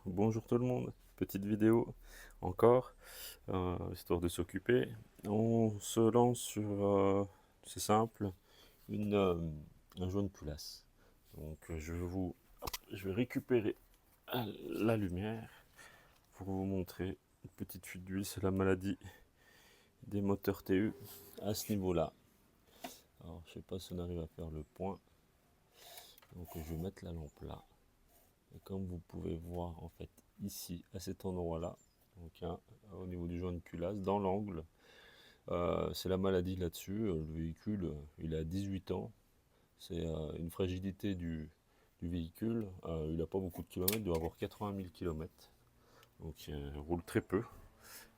bonjour tout le monde, petite vidéo encore, histoire de s'occuper. On se lance sur, c'est simple, un joint de culasse. Donc je vais récupérer la lumière pour vous montrer une petite fuite d'huile, c'est la maladie des moteurs TU à ce niveau-là. Alors je sais pas si on arrive à faire le point, donc je vais mettre la lampe là. Et comme vous pouvez voir en fait ici à cet endroit-là, donc hein, au niveau du joint de culasse, dans l'angle, c'est la maladie là-dessus. Le véhicule, il a 18 ans. C'est une fragilité du véhicule. Il n'a pas beaucoup de kilomètres, il doit avoir 80 000 kilomètres. Donc il roule très peu.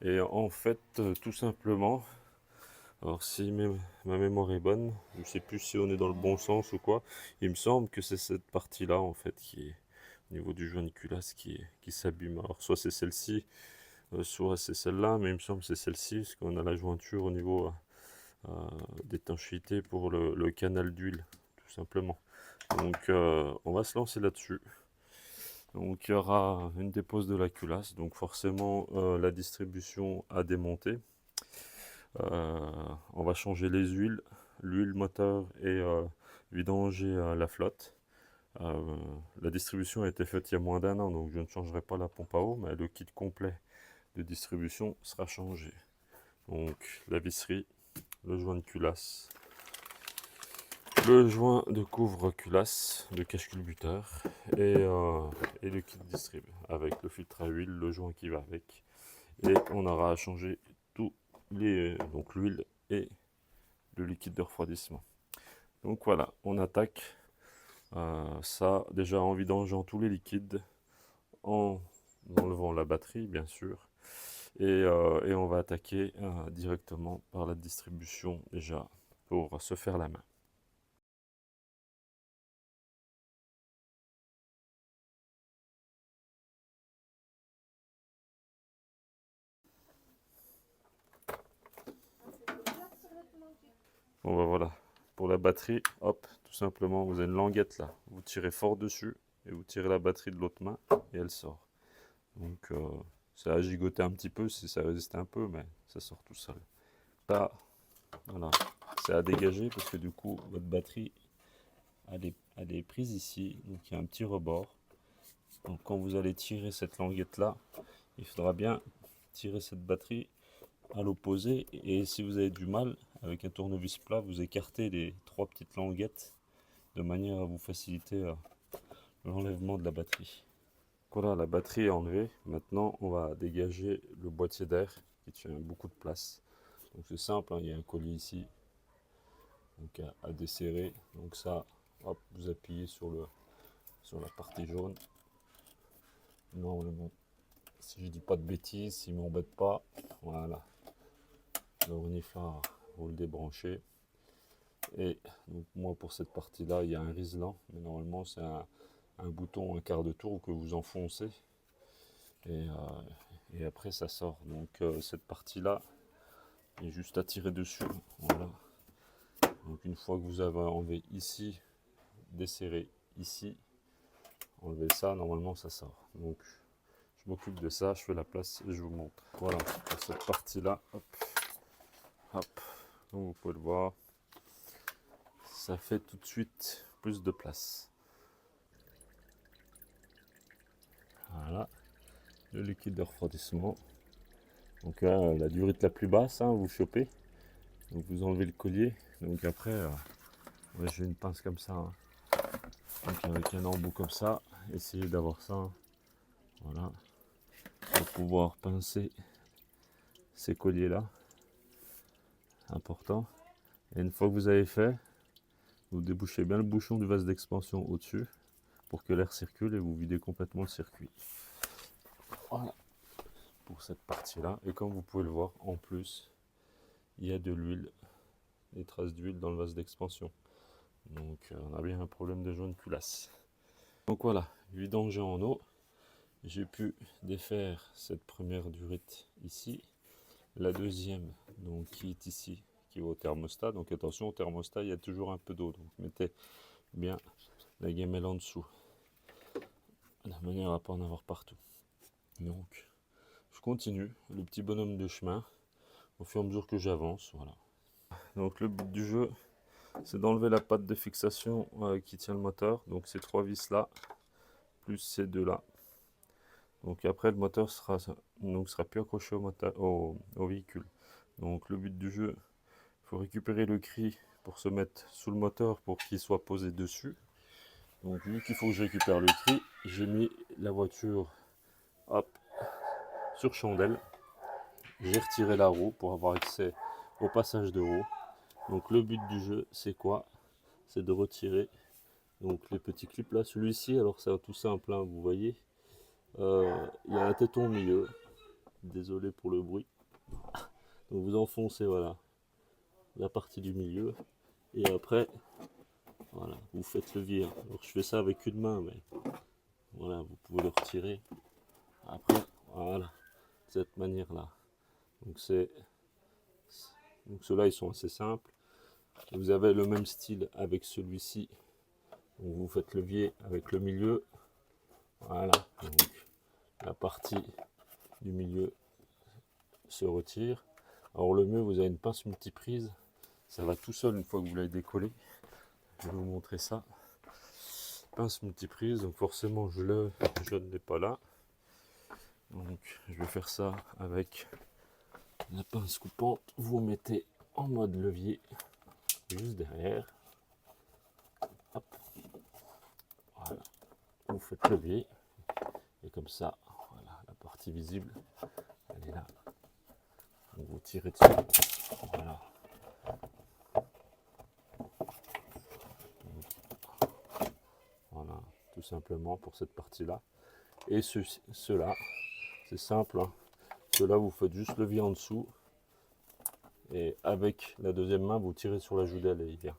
Et en fait, tout simplement, alors si ma mémoire est bonne, je ne sais plus si on est dans le bon sens ou quoi, il me semble que c'est cette partie-là en fait qui est au niveau du joint de culasse qui s'abîme. Alors soit c'est celle-ci, soit c'est celle-là, mais il me semble que c'est celle-ci, parce qu'on a la jointure au niveau d'étanchéité pour le canal d'huile, tout simplement. Donc on va se lancer là-dessus. Donc il y aura une dépose de la culasse, donc forcément la distribution à démonter. On va changer les huiles, l'huile moteur et vidanger la flotte. La distribution a été faite il y a moins d'1 an, donc je ne changerai pas la pompe à eau, mais le kit complet de distribution sera changé. Donc la visserie, le joint de culasse, le joint de couvre-culasse, le cache-culbuteur et le kit distrib avec le filtre à huile, le joint qui va avec. Et on aura à changer tous donc l'huile et le liquide de refroidissement. Donc voilà, on attaque ça déjà en vidangeant tous les liquides, en enlevant la batterie bien sûr, et on va attaquer directement par la distribution déjà pour se faire la main. Bon bah voilà, pour la batterie, hop, tout simplement, vous avez une languette là, vous tirez fort dessus et vous tirez la batterie de l'autre main et elle sort. Donc ça a gigoté un petit peu si ça résistait un peu, mais ça sort tout seul. Là, voilà, c'est à dégager parce que du coup votre batterie elle est prise ici, donc il y a un petit rebord. Donc quand vous allez tirer cette languette là, il faudra bien tirer cette batterie à l'opposé, et si vous avez du mal avec un tournevis plat, vous écartez les trois petites languettes de manière à vous faciliter l'enlèvement de la batterie. Voilà, la batterie est enlevée. Maintenant, on va dégager le boîtier d'air qui tient beaucoup de place. Donc c'est simple, hein, il y a un collier ici donc à desserrer. Donc ça, hop, vous appuyez sur la partie jaune. Normalement, si je dis pas de bêtises, s'il ne m'embête pas, voilà. Le reniflard, vous le débranchez. Et donc moi pour cette partie là il y a un riselant, mais normalement c'est un bouton un quart de tour que vous enfoncez et après ça sort. Donc cette partie là est juste à tirer dessus, voilà. Donc une fois que vous avez enlevé ici, desserré ici, enlevé ça, normalement ça sort. Donc je m'occupe de ça, je fais la place et je vous montre. Voilà, pour cette partie là, hop, hop, donc vous pouvez le voir, ça fait tout de suite plus de place. Voilà, le liquide de refroidissement. Donc là, la durite la plus basse, hein, vous chopez. Donc vous enlevez le collier. Donc après, ouais, j'ai une pince comme ça. Hein. Donc avec un embout comme ça, essayez d'avoir ça. Hein. Voilà. Pour pouvoir pincer ces colliers là. Important. Et une fois que vous avez fait, vous débouchez bien le bouchon du vase d'expansion au-dessus pour que l'air circule et vous videz complètement le circuit. Voilà pour cette partie là. Et comme vous pouvez le voir, en plus, il y a de l'huile, des traces d'huile dans le vase d'expansion. Donc on a bien un problème de joint de culasse. Donc voilà, vidanger en eau. J'ai pu défaire cette première durite ici. La deuxième, donc qui est ici, qui va au thermostat. Donc attention, au thermostat, il y a toujours un peu d'eau. Donc mettez bien la gamelle en dessous. de manière à pas en avoir partout. Donc, je continue le petit bonhomme de chemin au fur et à mesure que j'avance. Voilà. Donc, le but du jeu, c'est d'enlever la patte de fixation qui tient le moteur. Donc, ces 3 vis là, plus ces 2 là. Donc, après, le moteur sera plus accroché au véhicule. Donc, le but du jeu, il faut récupérer le cri pour se mettre sous le moteur pour qu'il soit posé dessus. Donc, vu qu'il faut que je récupère le cri, j'ai mis la voiture, hop, sur chandelle. J'ai retiré la roue pour avoir accès au passage de roue. Donc le but du jeu, c'est quoi? C'est de retirer donc les petits clips là. Celui-ci, alors c'est tout simple, hein, vous voyez, il y a un téton au milieu. Désolé pour le bruit. Donc vous enfoncez, voilà, la partie du milieu, et après, voilà, vous faites le vire. Alors je fais ça avec une main, mais voilà, vous pouvez le retirer. Après, voilà, de cette manière-là. Donc ceux-là, ils sont assez simples. Vous avez le même style avec celui-ci. Donc vous faites levier avec le milieu. Voilà. Donc la partie du milieu se retire. Alors le mieux, vous avez une pince multiprise. Ça va tout seul une fois que vous l'avez décollé. Je vais vous montrer ça. Pince multiprise. Donc forcément, je ne l'ai pas là. Donc je vais faire ça avec la pince coupante. Vous mettez en mode levier juste derrière. Hop. Voilà. Vous faites levier. Et comme ça, voilà, la partie visible, elle est là. Donc vous tirez dessus. Voilà. Voilà, tout simplement pour cette partie-là. Et ceux-là, c'est simple. Hein. Ceux-là, vous faites juste levier en dessous. Et avec la deuxième main, vous tirez sur la joudelle et il vient.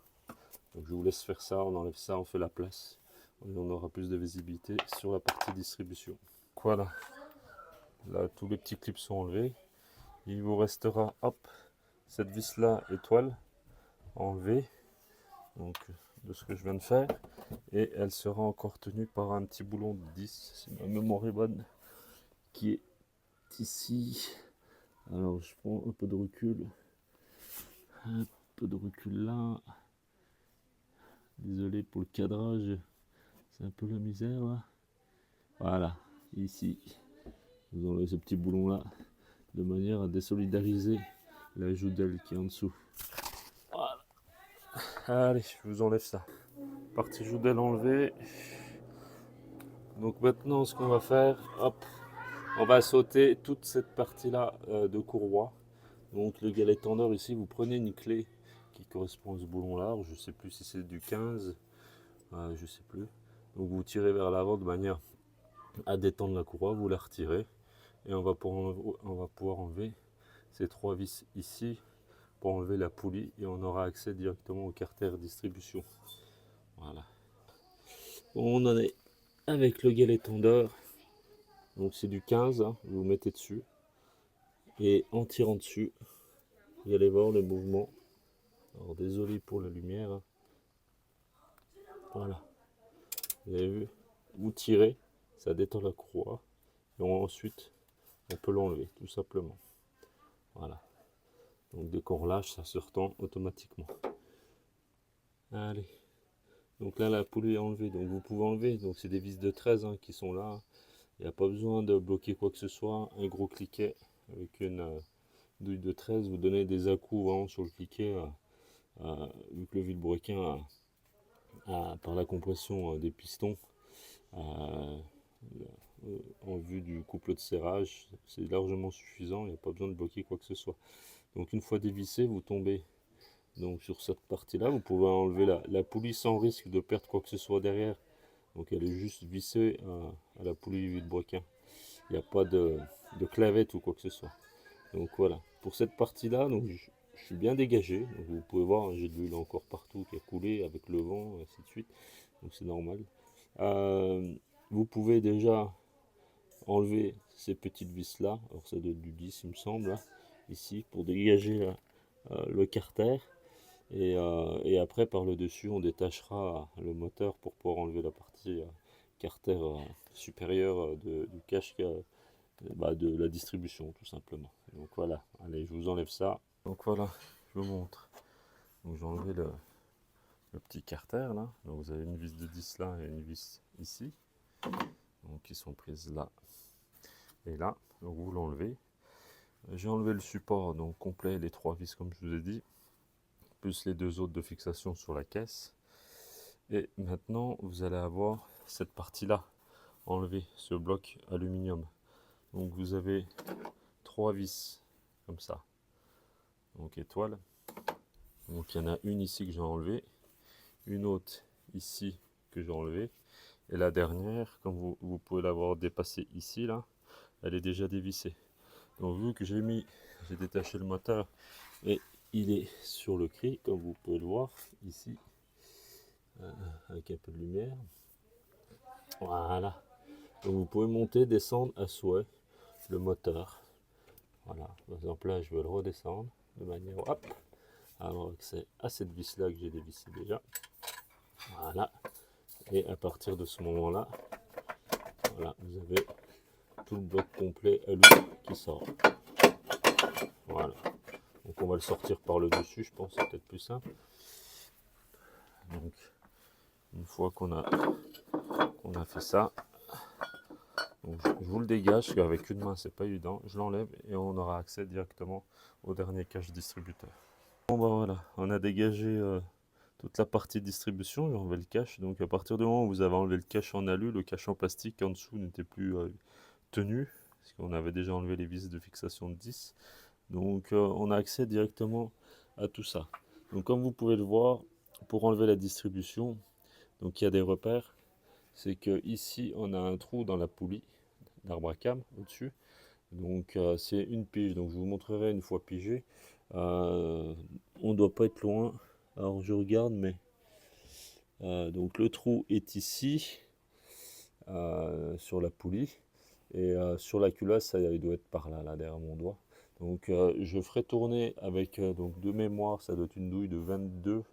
Donc je vous laisse faire ça, on enlève ça, on fait la place. Et on aura plus de visibilité sur la partie distribution. Voilà. Là, tous les petits clips sont enlevés. Il vous restera, hop, cette vis-là étoile enlevée. Donc, de ce que je viens de faire. Et elle sera encore tenue par un petit boulon de 10, si ma mémoire est bonne, qui est ici. Alors, je prends un peu de recul. Un peu de recul là. Désolé pour le cadrage. C'est un peu la misère là. Voilà, ici. Vous enlevez ce petit boulon là, de manière à désolidariser la joudelle qui est en dessous. Voilà. Allez, je vous enlève ça. Partie joudelle enlevée. Donc maintenant, ce qu'on va faire, hop, on va sauter toute cette partie-là de courroie. Donc le galet tendeur ici, vous prenez une clé qui correspond à ce boulon-là. Je ne sais plus si c'est du 15, je ne sais plus. Donc vous tirez vers l'avant de manière à détendre la courroie, vous la retirez. Et on va pouvoir enlever ces 3 vis ici pour enlever la poulie. Et on aura accès directement au carter distribution. Voilà. On en est avec le galet tendeur. Donc c'est du 15, hein, vous mettez dessus. Et en tirant dessus, vous allez voir le mouvement. Alors désolé pour la lumière. Hein. Voilà. Vous avez vu, vous tirez, ça détend la courroie. Et ensuite, on peut l'enlever, tout simplement. Voilà. Donc dès qu'on relâche, ça se retend automatiquement. Allez. Donc là, la poulie est enlevée. Donc vous pouvez enlever. Donc c'est des vis de 13 hein, qui sont là. Il n'y a pas besoin de bloquer quoi que ce soit. Un gros cliquet avec une douille de 13. Vous donnez des à-coups vraiment sur le cliquet. Vu que le vilebrequin par la compression des pistons en vue du couple de serrage, c'est largement suffisant, il n'y a pas besoin de bloquer quoi que ce soit. Donc une fois dévissé, vous tombez donc sur cette partie là, vous pouvez enlever la poulie sans risque de perdre quoi que ce soit derrière. Donc elle est juste vissée à la poulie du vilebrequin, il n'y a pas de clavette ou quoi que ce soit. Donc voilà, pour cette partie là, donc je suis bien dégagé. Donc vous pouvez voir, j'ai de l'huile encore partout qui a coulé avec le vent, ainsi de suite. Donc c'est normal. Vous pouvez déjà enlever ces petites vis là. Alors c'est du 10 il me semble, là, ici, pour dégager le carter. Et après par le dessus, on détachera le moteur pour pouvoir enlever la partie carter supérieur du cache de la distribution tout simplement. Donc voilà, allez, je vous enlève ça. Donc voilà, je vous montre. Donc j'ai enlevé le petit carter là. Donc vous avez une vis de 10 là et une vis ici. Donc qui sont prises là et là. Donc vous l'enlevez. J'ai enlevé le support donc complet, les 3 vis comme je vous ai dit, plus les 2 autres de fixation sur la caisse. Et maintenant vous allez avoir cette partie là enlevée, ce bloc aluminium. Donc vous avez 3 vis comme ça, donc étoile. Donc il y en a une ici que j'ai enlevé, une autre ici que j'ai enlevé, et la dernière, comme vous pouvez l'avoir dépassée ici là, elle est déjà dévissée. Donc vu que j'ai détaché le moteur et il est sur le cri, comme vous pouvez le voir ici, avec un peu de lumière. Voilà. Donc vous pouvez monter, descendre à souhait le moteur. Voilà. Par exemple là, je vais le redescendre de manière hop, avoir accès à cette vis là que j'ai dévissée déjà. Voilà. Et à partir de ce moment là, voilà, vous avez tout le bloc complet à lui qui sort. Voilà. Donc on va le sortir par le dessus, je pense, c'est peut-être plus simple. Donc une fois qu'on a fait ça, donc je vous le dégage, avec une main c'est pas évident, je l'enlève et on aura accès directement au dernier cache distributeur. Bon ben voilà, on a dégagé toute la partie distribution, j'ai enlevé le cache. Donc à partir du moment où vous avez enlevé le cache en alu, le cache en plastique en dessous n'était plus tenu, parce qu'on avait déjà enlevé les vis de fixation de 10. Donc on a accès directement à tout ça. Donc comme vous pouvez le voir, pour enlever la distribution, donc il y a des repères. C'est que ici on a un trou dans la poulie d'arbre à cam au-dessus. Donc c'est une pige, donc je vous montrerai une fois pigé. On ne doit pas être loin. Alors je regarde, mais donc le trou est ici sur la poulie, et sur la culasse il doit être par là, là derrière mon doigt. Donc je ferai tourner avec donc de mémoire, ça doit être une douille de 22,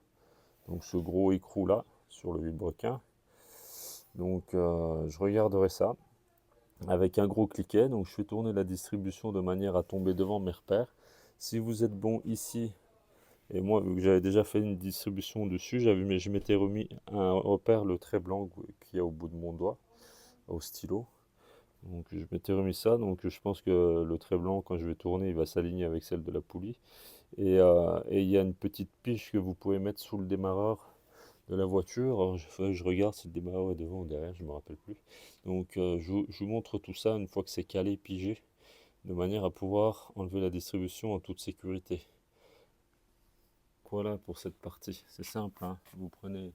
donc ce gros écrou là sur le vilebrequin. Donc je regarderai ça avec un gros cliquet. Donc je fais tourner la distribution de manière à tomber devant mes repères. Si vous êtes bon ici, et moi vu que j'avais déjà fait une distribution dessus, je m'étais remis un repère, le trait blanc qui est au bout de mon doigt, au stylo. Donc je m'étais remis ça, donc je pense que le trait blanc, quand je vais tourner, il va s'aligner avec celle de la poulie. Et il y a une petite pige que vous pouvez mettre sous le démarreur de la voiture. Alors, je regarde si le démarreur est devant ou derrière, je ne me rappelle plus. Donc je vous montre tout ça une fois que c'est calé, pigé, de manière à pouvoir enlever la distribution en toute sécurité. Voilà pour cette partie, c'est simple, hein. Vous prenez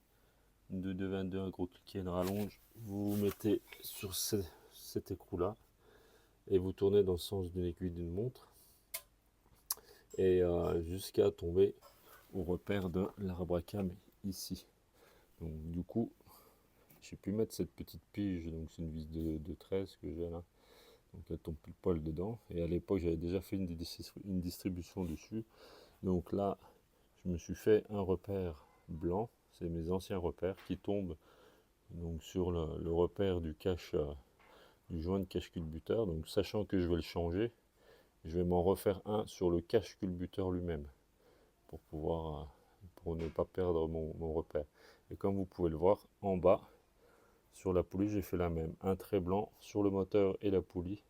une 222, un gros cliquet de rallonge, vous vous mettez sur cet écrou là et vous tournez dans le sens d'une aiguille d'une montre, et jusqu'à tomber au repère de l'arbre à cam ici. Donc du coup j'ai pu mettre cette petite pige, donc c'est une vis de 13 que j'ai là, donc elle tombe plus poil dedans, et à l'époque j'avais déjà fait une distribution dessus. Donc là je me suis fait un repère blanc, c'est mes anciens repères qui tombent donc sur le repère du cache du joint de cache culbuteur. Donc sachant que je vais le changer, je vais m'en refaire un sur le cache culbuteur lui-même pour pouvoir pour ne pas perdre mon repère. Et comme vous pouvez le voir en bas sur la poulie, j'ai fait la même, un trait blanc sur le moteur et la poulie.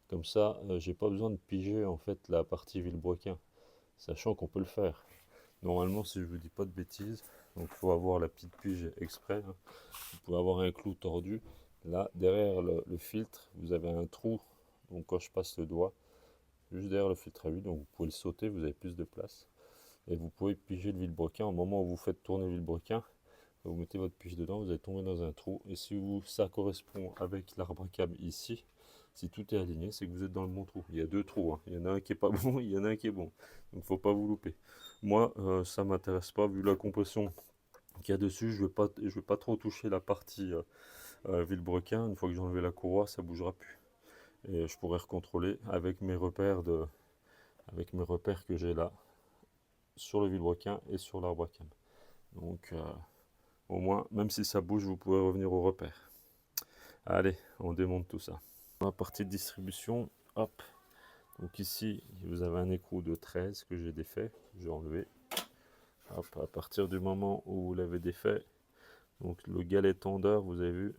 Comme ça j'ai pas besoin de piger en fait la partie vilebrequin, sachant qu'on peut le faire normalement si je vous dis pas de bêtises. Donc il faut avoir la petite pige exprès, hein. Vous pouvez avoir un clou tordu là derrière le filtre, vous avez un trou, donc quand je passe le doigt juste derrière le filtre à huile, donc vous pouvez le sauter, vous avez plus de place, et vous pouvez piger le vilebrequin. Au moment où vous faites tourner le vilebrequin, vous mettez votre pige dedans, vous allez tomber dans un trou, et si ça correspond avec l'arbre à cam ici, si tout est aligné, c'est que vous êtes dans le bon trou. Il y a deux trous, hein. Il y en a un qui est pas bon, il y en a un qui est bon, donc faut pas vous louper. Moi ça m'intéresse pas, vu la compression qu'il y a dessus, je vais pas trop toucher la partie vilebrequin. Une fois que j'ai enlevé la courroie, ça bougera plus, et je pourrais recontrôler avec mes repères que j'ai là sur le vilebrequin et sur l'arbre à cam. Donc au moins, même si ça bouge, vous pouvez revenir au repère. Allez, on démonte tout ça. La partie de distribution, hop. Donc ici, vous avez un écrou de 13 que j'ai défait, j'ai enlevé. Hop, à partir du moment où vous l'avez défait, donc le galet tendeur, vous avez vu,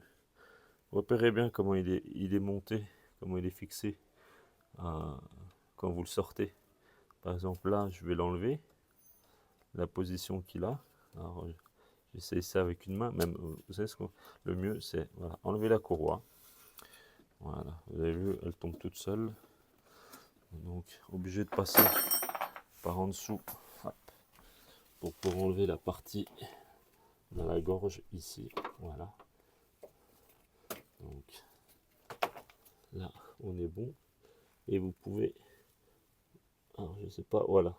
repérez bien comment il est monté, comment il est fixé quand vous le sortez. Par exemple là, je vais l'enlever, la position qu'il a. Alors j'essaye ça avec une main, même, vous savez ce que le mieux c'est, voilà, enlever la courroie. Voilà, vous avez vu, elle tombe toute seule. Donc obligé de passer par en dessous, hop, pour enlever la partie dans la gorge ici. Voilà. Donc là, on est bon. Et vous pouvez, alors je sais pas, voilà,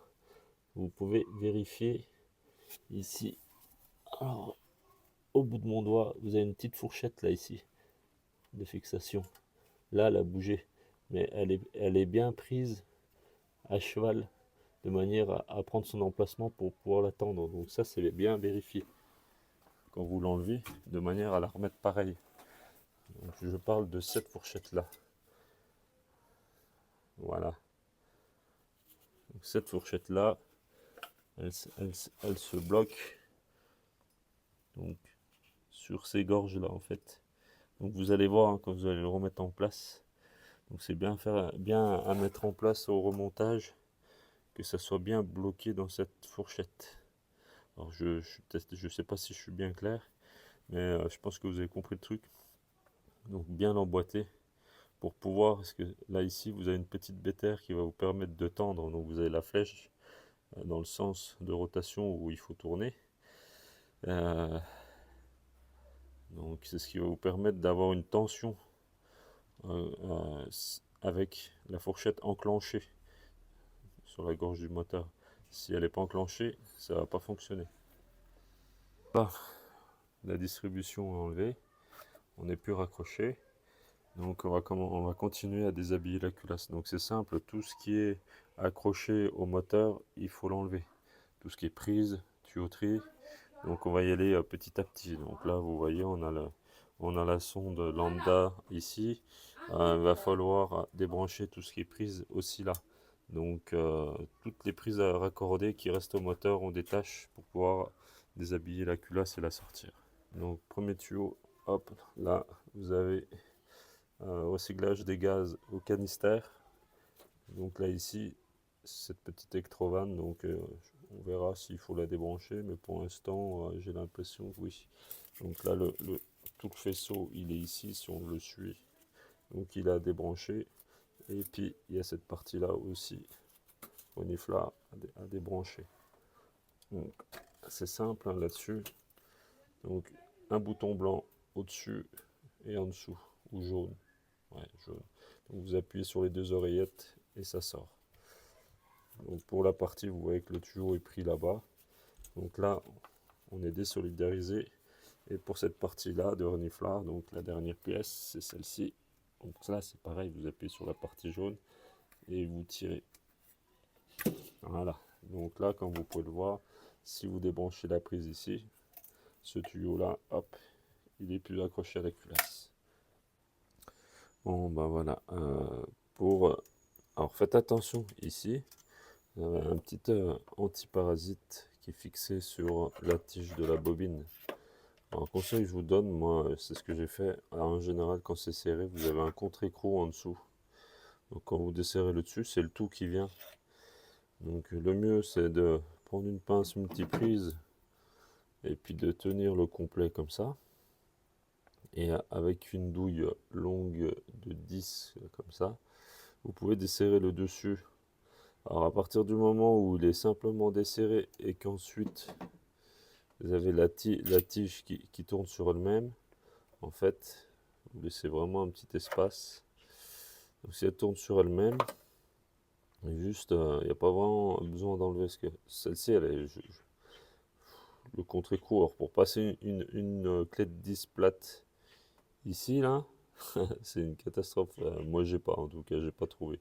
vous pouvez vérifier ici. Alors, au bout de mon doigt, vous avez une petite fourchette là ici de fixation. Là, elle a bougé, mais elle est bien prise à cheval de manière à prendre son emplacement pour pouvoir l'attendre. Donc ça, c'est bien vérifié quand vous l'enlevez, de manière à la remettre pareil. Donc, je parle de cette fourchette là. Voilà. Donc, cette fourchette là, elle se bloque donc sur ces gorges là en fait. Donc vous allez voir hein, quand vous allez le remettre en place. Donc c'est bien à mettre en place au remontage, que ça soit bien bloqué dans cette fourchette. Alors je sais pas si je suis bien clair, mais je pense que vous avez compris le truc. Donc bien l'emboîter pour pouvoir, parce que là ici vous avez une petite bétaire qui va vous permettre de tendre. Donc vous avez la flèche dans le sens de rotation où il faut tourner. Donc c'est ce qui va vous permettre d'avoir une tension avec la fourchette enclenchée sur la gorge du moteur. Si elle n'est pas enclenchée, ça va pas fonctionner. Là, la distribution est enlevée, on n'est plus raccroché. Donc on va continuer à déshabiller la culasse. Donc c'est simple, tout ce qui est accroché au moteur, il faut l'enlever. Tout ce qui est prise, tuyauterie. Donc on va y aller petit à petit. Donc là vous voyez on a la sonde lambda ici. Il va falloir débrancher tout ce qui est prise aussi là. Donc toutes les prises à raccorder qui restent au moteur on détache pour pouvoir déshabiller la culasse et la sortir. Donc premier tuyau, hop, là vous avez recyclage des gaz au canister. Donc là ici cette petite électrovanne, donc on verra s'il faut la débrancher, mais pour l'instant j'ai l'impression que oui. Donc là tout le faisceau il est ici si on le suit, donc il a débranché. Et puis il y a cette partie là aussi reniflard à débrancher. Donc c'est simple hein, là-dessus. Donc un bouton blanc au dessus et en dessous, ou jaune. Ouais, jaune. Donc vous appuyez sur les deux oreillettes et ça sort. Donc pour la partie, vous voyez que le tuyau est pris là-bas. Donc là, on est désolidarisé. Et pour cette partie-là de reniflard, donc la dernière pièce, c'est celle-ci. Donc là, c'est pareil, vous appuyez sur la partie jaune et vous tirez. Voilà. Donc là, comme vous pouvez le voir, si vous débranchez la prise ici, ce tuyau-là, hop, il est plus accroché à la culasse. Bon, ben voilà. Alors faites attention ici. Un petit antiparasite qui est fixé sur la tige de la bobine. Alors, un conseil que je vous donne, moi, c'est ce que j'ai fait. Alors, en général, quand c'est serré, vous avez un contre-écrou en dessous. Donc quand vous desserrez le dessus, c'est le tout qui vient. Donc le mieux, c'est de prendre une pince multiprise et puis de tenir le complet comme ça. Et avec une douille longue de 10 comme ça, vous pouvez desserrer le dessus. Alors à partir du moment où il est simplement desserré et qu'ensuite vous avez la tige qui tourne sur elle-même, en fait, vous laissez vraiment un petit espace. Donc si elle tourne sur elle-même, juste, il n'y a pas vraiment besoin d'enlever ce que celle-ci, elle est le contre-écrou. Alors pour passer une clé de 10 plate ici, là, c'est une catastrophe. Moi, j'ai pas, en tout cas, j'ai pas trouvé.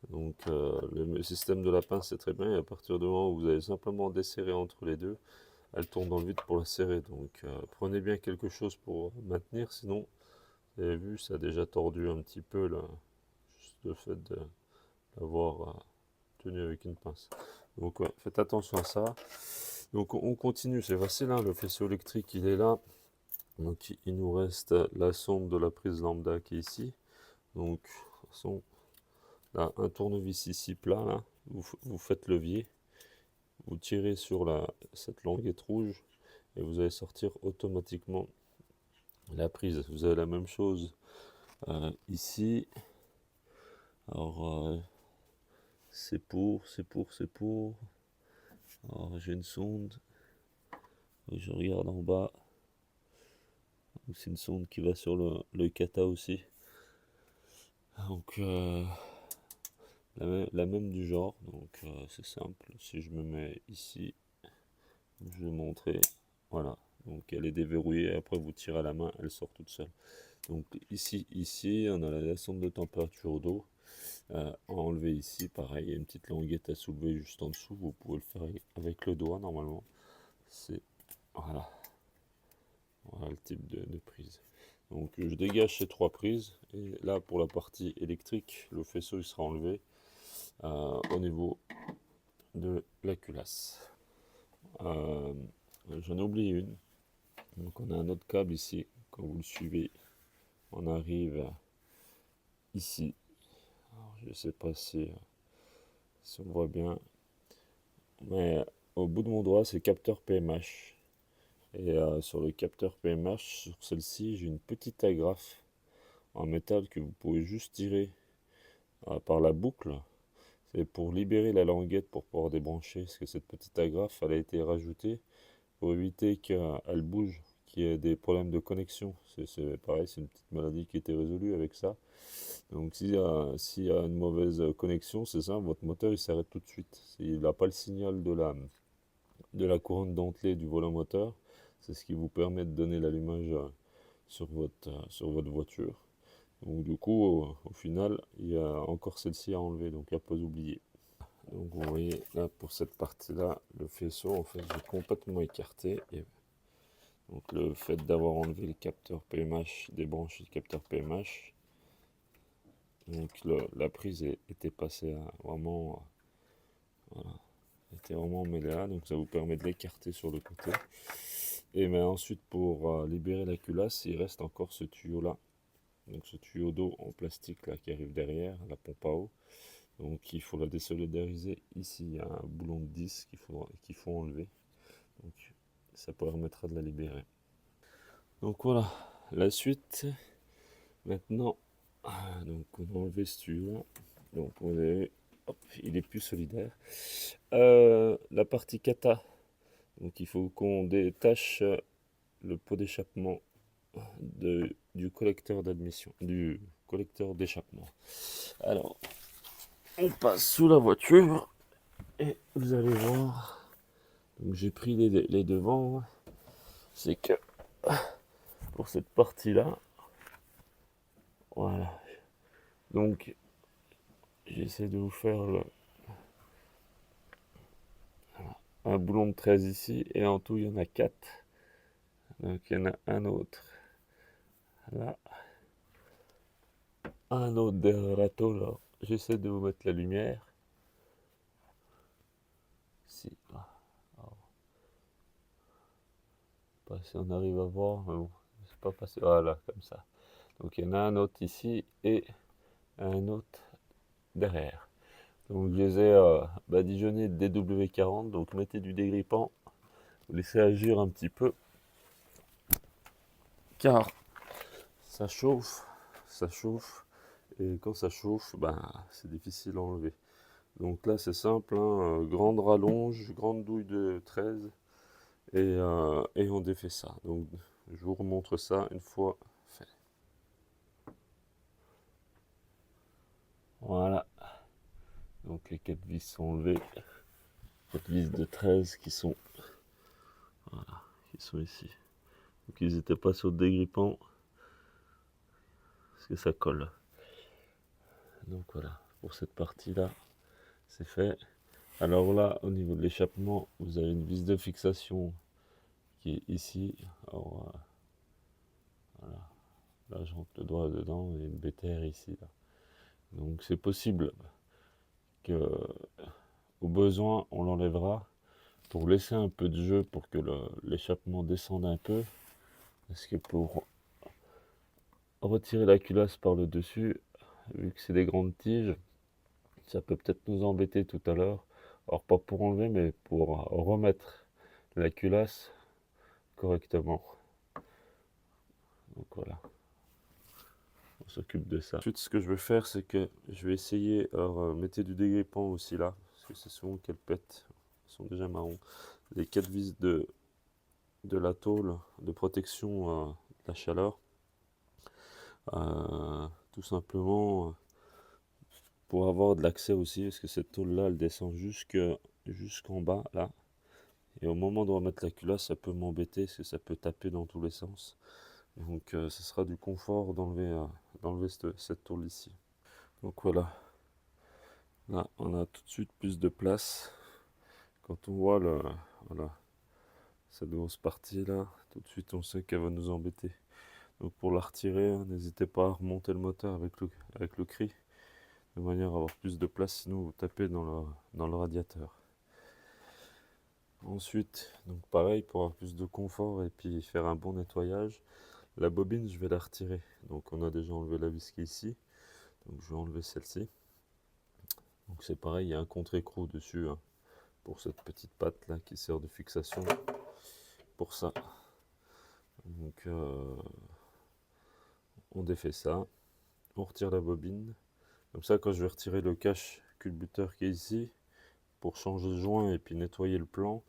Donc le système de la pince c'est très bien, et à partir du moment où vous avez simplement desserré entre les deux, elle tourne dans le vide pour la serrer. Donc prenez bien quelque chose pour maintenir, sinon Vous avez vu, ça a déjà tordu un petit peu là, juste le fait de l'avoir tenu avec une pince. Donc ouais, faites attention à ça. Donc on continue, c'est facile, hein, le faisceau électrique il est là. Donc il nous reste la sonde de la prise lambda qui est ici. Donc de toute façon, là, un tournevis ici plat, là, vous faites levier, vous tirez sur cette languette rouge et vous allez sortir automatiquement la prise. Vous avez la même chose ici. Alors c'est pour. Alors j'ai une sonde, je regarde en bas. C'est une sonde qui va sur le kata aussi. Donc la même du genre. Donc c'est simple. Si je me mets ici, je vais montrer. Voilà. Donc elle est déverrouillée. Après vous tirez à la main, elle sort toute seule. Donc ici on a la sonde de température d'eau. Enlever ici, pareil, il y a une petite languette à soulever juste en dessous. Vous pouvez le faire avec le doigt normalement. C'est voilà. Voilà le type de prise. Donc je dégage ces 3 prises et là pour la partie électrique, le faisceau il sera enlevé au niveau de la culasse. J'en ai oublié une. Donc on a un autre câble ici. Quand vous le suivez, on arrive ici. Alors, je ne sais pas si on voit bien, mais au bout de mon doigt c'est capteur PMH. Et sur le capteur PMH, sur celle-ci, j'ai une petite agrafe en métal que vous pouvez juste tirer par la boucle. C'est pour libérer la languette pour pouvoir débrancher, parce que cette petite agrafe, elle a été rajoutée pour éviter qu'elle bouge, qu'il y ait des problèmes de connexion. C'est pareil, c'est une petite maladie qui a été résolue avec ça. Donc s'il y a une mauvaise connexion, c'est ça, votre moteur il s'arrête tout de suite. S'il n'a pas le signal de la couronne dentelée du volant moteur, c'est ce qui vous permet de donner l'allumage sur votre voiture. Donc du coup, au final, il y a encore celle-ci à enlever, donc à pas oublier. Donc vous voyez là pour cette partie-là, le faisceau en fait est complètement écarté. Et donc le fait d'avoir enlevé le capteur PMH, débranché le capteur PMH, donc la prise était passée vraiment, voilà, était vraiment mêlée là, donc ça vous permet de l'écarter sur le côté. Et mais ensuite pour libérer la culasse, il reste encore ce tuyau là. Donc ce tuyau d'eau en plastique là qui arrive derrière, la pompe à eau. Donc il faut la désolidariser. Ici il y a un boulon de 10 qu'il faut enlever. Donc ça permettra de la libérer. Donc voilà, la suite. Maintenant, donc on a enlevé ce tuyau. Donc vous avez, hop, il est plus solidaire. La partie kata. Donc il faut qu'on détache le pot d'échappement du collecteur d'admission, du collecteur d'échappement. Alors, on passe sous la voiture et vous allez voir. Donc j'ai pris les devants. C'est que pour cette partie-là, voilà. Donc j'essaie de vous faire un boulon de 13 ici et en tout il y en a 4. Donc il y en a un autre là, un autre derrière la tôle. Là. J'essaie de vous mettre la lumière. Si, pas si on arrive à voir, mais bon, c'est pas passé. Voilà, comme ça. Donc il y en a un autre ici et un autre derrière. Donc je les ai badigeonnés DW40, donc mettez du dégrippant, vous laissez agir un petit peu, car ça chauffe, et quand ça chauffe, ben, c'est difficile à enlever. Donc là c'est simple, hein, grande rallonge, grande douille de 13, et on défait ça. Donc je vous remontre ça une fois fait. Voilà, donc les 4 vis sont enlevées, 4 vis de 13 qui sont, voilà, qui sont ici. Donc ils n'étaient pas sur le dégrippant, parce que ça colle. Donc voilà, pour cette partie-là, c'est fait. Alors là, au niveau de l'échappement, vous avez une vis de fixation qui est ici. Alors, voilà. Là, je rentre le doigt dedans et une BTR ici. Là. Donc c'est possible que, au besoin, on l'enlèvera pour laisser un peu de jeu pour que l'échappement descende un peu. Parce que pour retirer la culasse par le dessus, vu que c'est des grandes tiges, ça peut peut-être nous embêter tout à l'heure. Alors pas pour enlever, mais pour remettre la culasse correctement. Donc voilà, on s'occupe de ça. Ensuite, ce que je vais faire, c'est que je vais essayer, alors mettez du dégrippant aussi là, parce que c'est souvent qu'elles pètent, elles sont déjà marrons. Les 4 vis de la tôle de protection de la chaleur, tout simplement pour avoir de l'accès aussi, parce que cette tôle là elle descend jusqu'en bas là, et au moment de remettre la culasse ça peut m'embêter parce que ça peut taper dans tous les sens, donc ce sera du confort d'enlever cette tôle ici. Donc voilà, là on a tout de suite plus de place quand on voit voilà, cette grosse partie là, tout de suite on sait qu'elle va nous embêter. Donc pour la retirer, n'hésitez pas à remonter le moteur avec le cri, de manière à avoir plus de place, sinon vous tapez dans le radiateur. Ensuite, donc pareil, pour avoir plus de confort et puis faire un bon nettoyage, la bobine, je vais la retirer. Donc on a déjà enlevé la vis qui est ici, donc je vais enlever celle-ci. Donc c'est pareil, il y a un contre-écrou dessus, hein, pour cette petite patte là qui sert de fixation pour ça. Donc on défait ça, on retire la bobine. Comme ça, quand je vais retirer le cache culbuteur qui est ici, pour changer le joint et puis nettoyer le plan,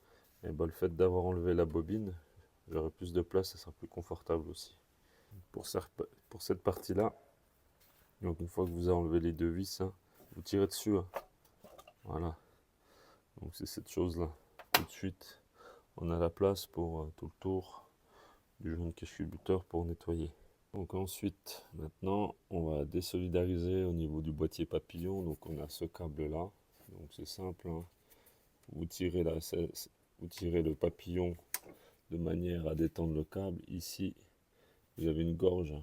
et ben, le fait d'avoir enlevé la bobine, j'aurai plus de place, ça sera plus confortable aussi. Pour cette partie-là, donc une fois que vous avez enlevé les deux vis, hein, vous tirez dessus. Hein. Voilà. Donc c'est cette chose-là. Tout de suite, on a la place pour tout le tour du joint de cache culbuteur pour nettoyer. Donc ensuite, maintenant, on va désolidariser au niveau du boîtier papillon. Donc on a ce câble-là. Donc c'est simple. Hein. Vous tirez le papillon de manière à détendre le câble. Ici, vous avez une gorge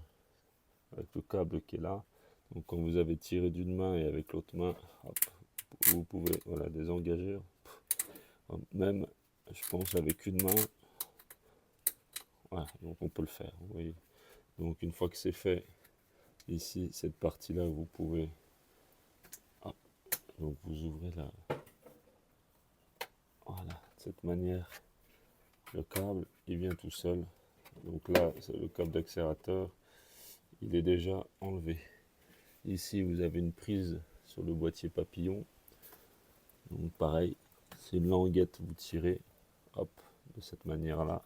avec le câble qui est là. Donc quand vous avez tiré d'une main et avec l'autre main, hop, vous pouvez voilà, désengager. Même, je pense, avec une main. Voilà, donc on peut le faire. Vous voyez. Donc une fois que c'est fait, ici, cette partie-là, vous pouvez... Hop, donc vous ouvrez là. Voilà, de cette manière, le câble, il vient tout seul. Donc là, c'est le câble d'accélérateur. Il est déjà enlevé. Ici, vous avez une prise sur le boîtier papillon. Donc pareil, c'est une languette, vous tirez, hop, de cette manière-là.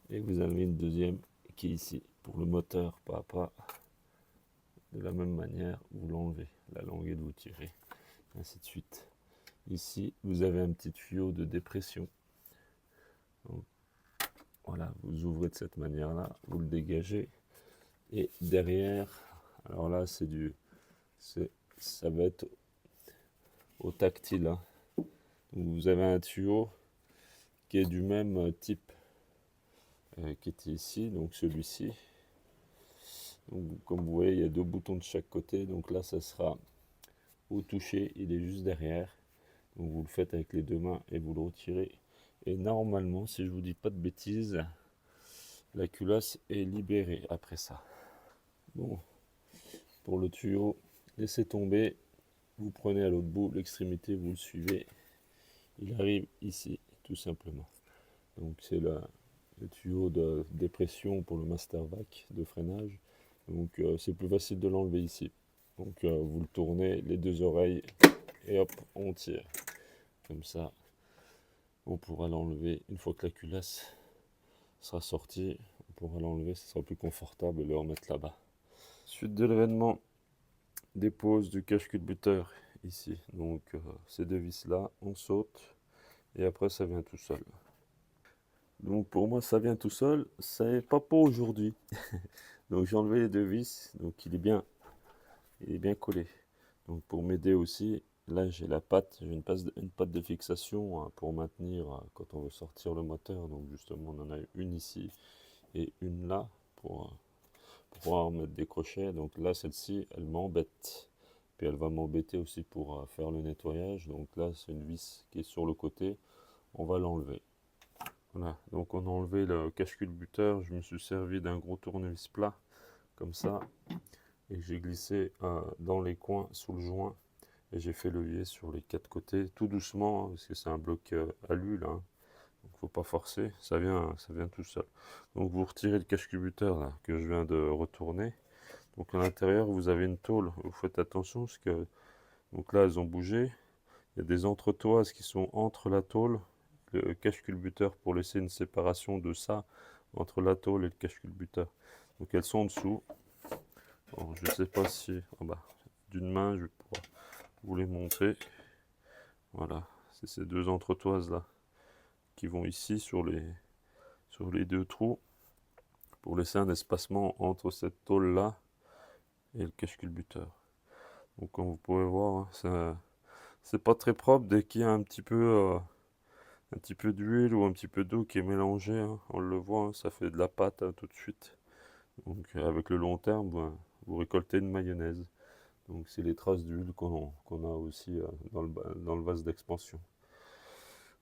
Et vous avez une deuxième qui est ici, pour le moteur, pas à pas. De la même manière, vous l'enlevez, la languette, vous tirez, ainsi de suite. Ici, vous avez un petit tuyau de dépression. Donc, voilà, vous ouvrez de cette manière-là, vous le dégagez. Et derrière, alors là, ça va être au tactile. Hein. Donc vous avez un tuyau qui est du même type qui était ici, donc celui-ci. Donc, comme vous voyez, il y a deux boutons de chaque côté. Donc là, ça sera au toucher, il est juste derrière. Donc vous le faites avec les deux mains et vous le retirez. Et normalement, si je vous dis pas de bêtises, la culasse est libérée après ça. Bon, pour le tuyau, laissez tomber. Vous prenez à l'autre bout l'extrémité, vous le suivez. Il arrive ici, tout simplement. Donc c'est le tuyau de dépression pour le master vac de freinage. Donc c'est plus facile de l'enlever ici. Donc vous le tournez, les deux oreilles, et hop, on tire. Comme ça, on pourra l'enlever une fois que la culasse sera sortie. On pourra l'enlever, ce sera plus confortable et le remettre là-bas. Suite de l'événement, dépose du cache culbuteur ici. Donc ces deux vis là, on saute et après ça vient tout seul. Donc pour moi ça vient tout seul, c'est pas pour aujourd'hui. Donc j'ai enlevé les deux vis, donc il est bien collé. Donc pour m'aider aussi, là j'ai la patte, j'ai une patte de fixation hein, pour maintenir quand on veut sortir le moteur. Donc justement on en a une ici et une là pour pouvoir mettre des crochets. Donc là, celle-ci, elle m'embête. Puis elle va m'embêter aussi pour faire le nettoyage. Donc là, c'est une vis qui est sur le côté. On va l'enlever. Voilà, donc on a enlevé le cache-culbuteur. Je me suis servi d'un gros tournevis plat, comme ça. Et j'ai glissé dans les coins, sous le joint. Et j'ai fait levier sur les 4 côtés, tout doucement, hein, parce que c'est un bloc alu là. Donc faut pas forcer, ça vient tout seul. Donc vous retirez le cache-culbuteur là, que je viens de retourner. Donc à l'intérieur, vous avez une tôle. Vous faites attention parce que donc là, elles ont bougé. Il y a des entretoises qui sont entre la tôle, le cache-culbuteur pour laisser une séparation de ça entre la tôle et le cache-culbuteur. Donc elles sont en dessous. Bon, je ne sais pas si d'une main je vais pouvoir vous les montrer. Voilà, c'est ces deux entretoises là qui vont ici sur les deux trous pour laisser un espacement entre cette tôle là et le cache-culbuteur. Donc comme vous pouvez voir, hein, c'est pas très propre dès qu'il y a un petit peu d'huile ou un petit peu d'eau qui est mélangée, hein. On le voit, hein, ça fait de la pâte, hein, tout de suite. Donc avec le long terme, vous récoltez une mayonnaise. Donc c'est les traces d'huile qu'on a aussi dans le vase d'expansion.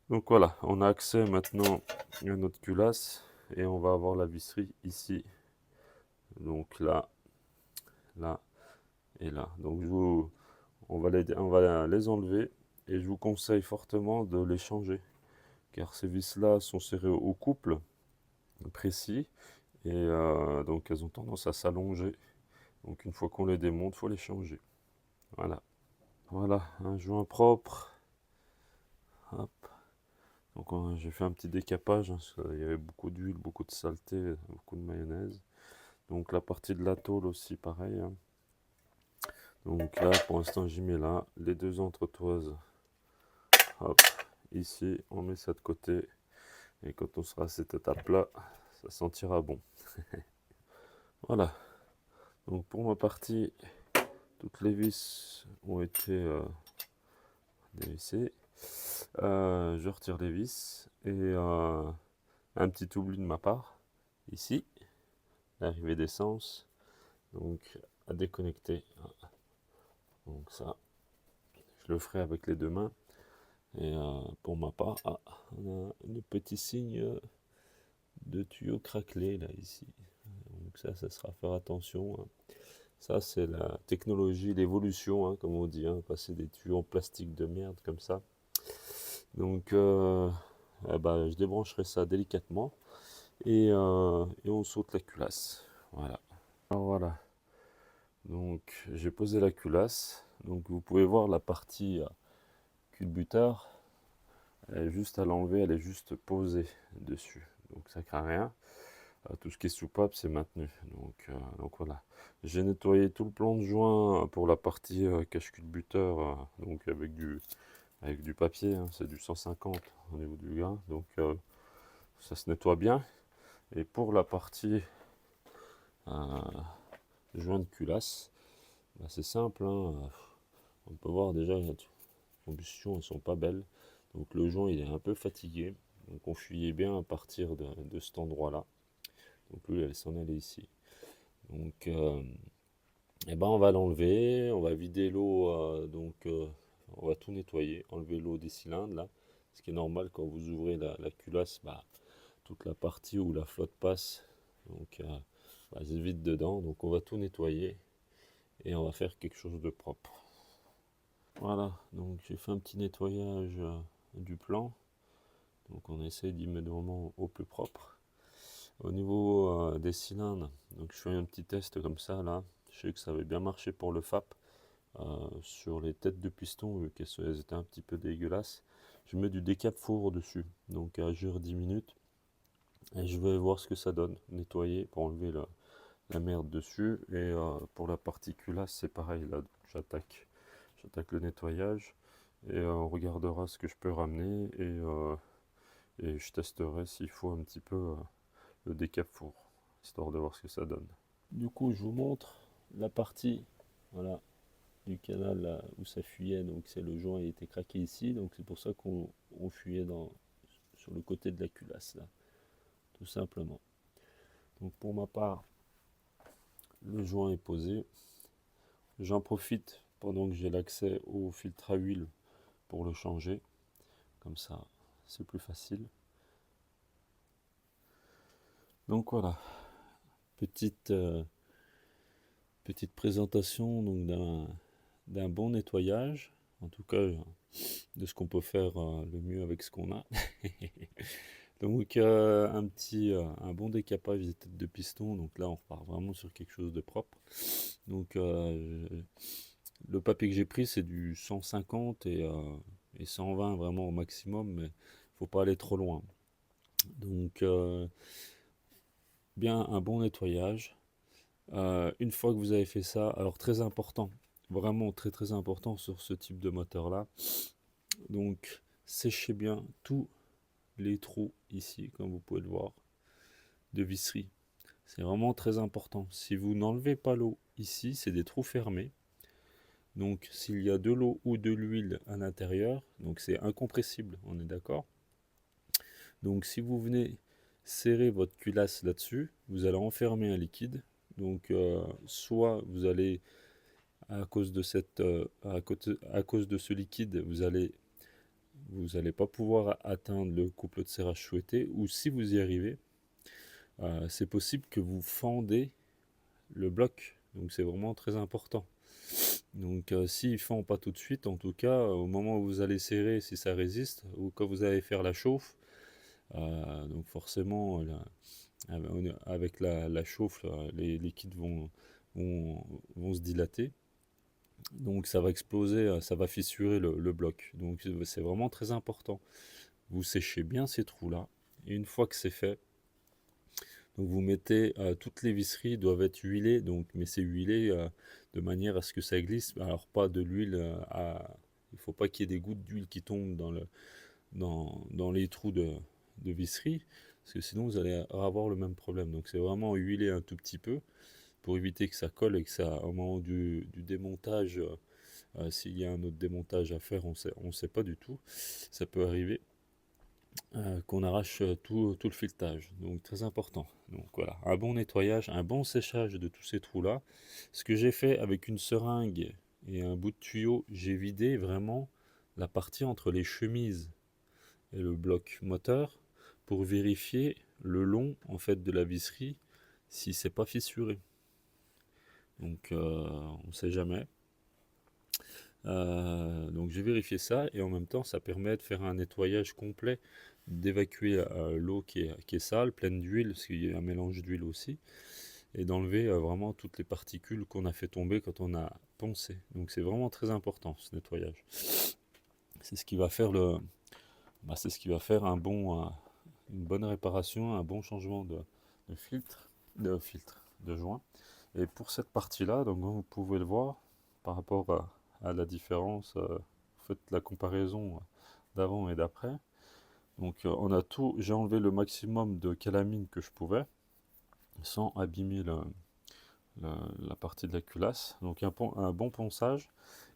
Donc voilà, on a accès maintenant à notre culasse et on va avoir la visserie ici. Donc là, là et là. Donc on va les enlever et je vous conseille fortement de les changer, car ces vis-là sont serrées au couple précis et donc elles ont tendance à s'allonger. Donc une fois qu'on les démonte, il faut les changer. Voilà. Voilà, un joint propre. Hop. Donc j'ai fait un petit décapage, hein, parce qu'il y avait beaucoup d'huile, beaucoup de saleté, beaucoup de mayonnaise. Donc la partie de la tôle aussi, pareil, hein. Donc là, pour l'instant, j'y mets là les deux entretoises. Hop, ici, on met ça de côté. Et quand on sera à cette étape-là, ça sentira bon. Voilà. Donc pour ma partie, toutes les vis ont été dévissées. Je retire les vis et un petit oubli de ma part ici, l'arrivée d'essence, donc à déconnecter. Donc ça, je le ferai avec les deux mains. Et pour ma part, on a un petit signe de tuyau craquelé là ici. Donc ça sera faire attention, hein. Ça c'est la technologie, l'évolution, hein, comme on dit, hein, passer des tuyaux en plastique de merde comme ça. Donc je débrancherai ça délicatement et on saute la culasse. Voilà. Alors voilà. Donc j'ai posé la culasse. Donc vous pouvez voir la partie culbuteur. Elle est juste à l'enlever, elle est juste posée dessus. Donc ça craint rien. Tout ce qui est soupape, c'est maintenu. Donc voilà. J'ai nettoyé tout le plan de joint pour la partie cache-culbuteur, donc avec du papier, hein, c'est du 150 au niveau du grain. Donc ça se nettoie bien. Et pour la partie joint de culasse, c'est simple, hein. On peut voir déjà les combustions, elles sont pas belles. Donc le joint il est un peu fatigué. Donc on fuyait bien à partir de cet endroit là. Donc lui elle s'en allait ici. Donc on va l'enlever, on va vider l'eau, on va tout nettoyer, enlever l'eau des cylindres là. Ce qui est normal quand vous ouvrez la culasse, toute la partie où la flotte passe, donc c'est vide dedans. Donc on va tout nettoyer et on va faire quelque chose de propre. Voilà, donc j'ai fait un petit nettoyage du plan. Donc on essaie d'y mettre vraiment au plus propre. Au niveau des cylindres, donc je fais un petit test comme ça là. Je sais que ça avait bien marché pour le FAP. Sur les têtes de piston, vu qu'elles étaient un petit peu dégueulasses, je mets du décap four dessus. Donc à agir 10 minutes. Et je vais voir ce que ça donne. Nettoyer pour enlever la merde dessus. Et pour la partie culasse, c'est pareil. Là, j'attaque le nettoyage. Et on regardera ce que je peux ramener. Et je testerai s'il faut un petit peu le décap four, histoire de voir ce que ça donne. Du coup, je vous montre la partie, voilà, du canal là, où ça fuyait. Donc c'est le joint, il était craqué ici. Donc c'est pour ça qu'on fuyait sur le côté de la culasse là, tout simplement. Donc pour ma part, Le joint est posé. J'en profite pendant que j'ai l'accès au filtre à huile pour le changer. Comme ça, c'est plus facile. Donc voilà, petite, petite présentation donc d'un bon nettoyage. En tout cas, de ce qu'on peut faire le mieux avec ce qu'on a. Donc un bon décapage des têtes de piston. Donc là, on repart vraiment sur quelque chose de propre. Donc le papier que j'ai pris, c'est du 150 et 120 vraiment au maximum, mais faut pas aller trop loin. Donc bien un bon nettoyage. Une fois que vous avez fait ça, alors très important, vraiment très très important sur ce type de moteur là. Donc séchez bien tous les trous ici, comme vous pouvez le voir, de visserie. C'est vraiment très important. Si vous n'enlevez pas l'eau ici, c'est des trous fermés. Donc s'il y a de l'eau ou de l'huile à l'intérieur, donc c'est incompressible, on est d'accord. Donc si vous venez serrer votre culasse là-dessus, vous allez enfermer un liquide. Donc soit vous allez, à cause de à cause de ce liquide, vous allez pas pouvoir atteindre le couple de serrage souhaité, ou si vous y arrivez, c'est possible que vous fendez le bloc. Donc c'est vraiment très important. Donc s'il fend pas tout de suite, en tout cas, au moment où vous allez serrer, si ça résiste, ou quand vous allez faire la chauffe, donc forcément, avec la chauffe, les liquides vont se dilater. Donc ça va exploser, ça va fissurer le bloc. Donc c'est vraiment très important. Vous séchez bien ces trous-là. Et une fois que c'est fait, donc vous mettez, toutes les visseries doivent être huilées, donc, mais c'est huilé de manière à ce que ça glisse. Alors pas de l'huile il ne faut pas qu'il y ait des gouttes d'huile qui tombent dans les trous de visserie, parce que sinon vous allez avoir le même problème. Donc c'est vraiment huiler un tout petit peu pour éviter que ça colle et que ça, au moment du démontage, s'il y a un autre démontage à faire, on sait pas du tout. Ça peut arriver qu'on arrache tout le filetage. Donc très important. Donc voilà, un bon nettoyage, un bon séchage de tous ces trous-là. Ce que j'ai fait avec une seringue et un bout de tuyau, j'ai vidé vraiment la partie entre les chemises et le bloc moteur pour vérifier le long en fait de la visserie si c'est pas fissuré. Donc on ne sait jamais. Donc j'ai vérifié ça et en même temps ça permet de faire un nettoyage complet, d'évacuer l'eau qui est sale, pleine d'huile, parce qu'il y a un mélange d'huile aussi, et d'enlever vraiment toutes les particules qu'on a fait tomber quand on a poncé. Donc c'est vraiment très important ce nettoyage. C'est ce qui va faire c'est ce qui va faire une bonne réparation, un bon changement de joint. Et pour cette partie-là, donc vous pouvez le voir par rapport à la différence, vous faites la comparaison d'avant et d'après. Donc j'ai enlevé le maximum de calamine que je pouvais sans abîmer la partie de la culasse. Donc un bon ponçage.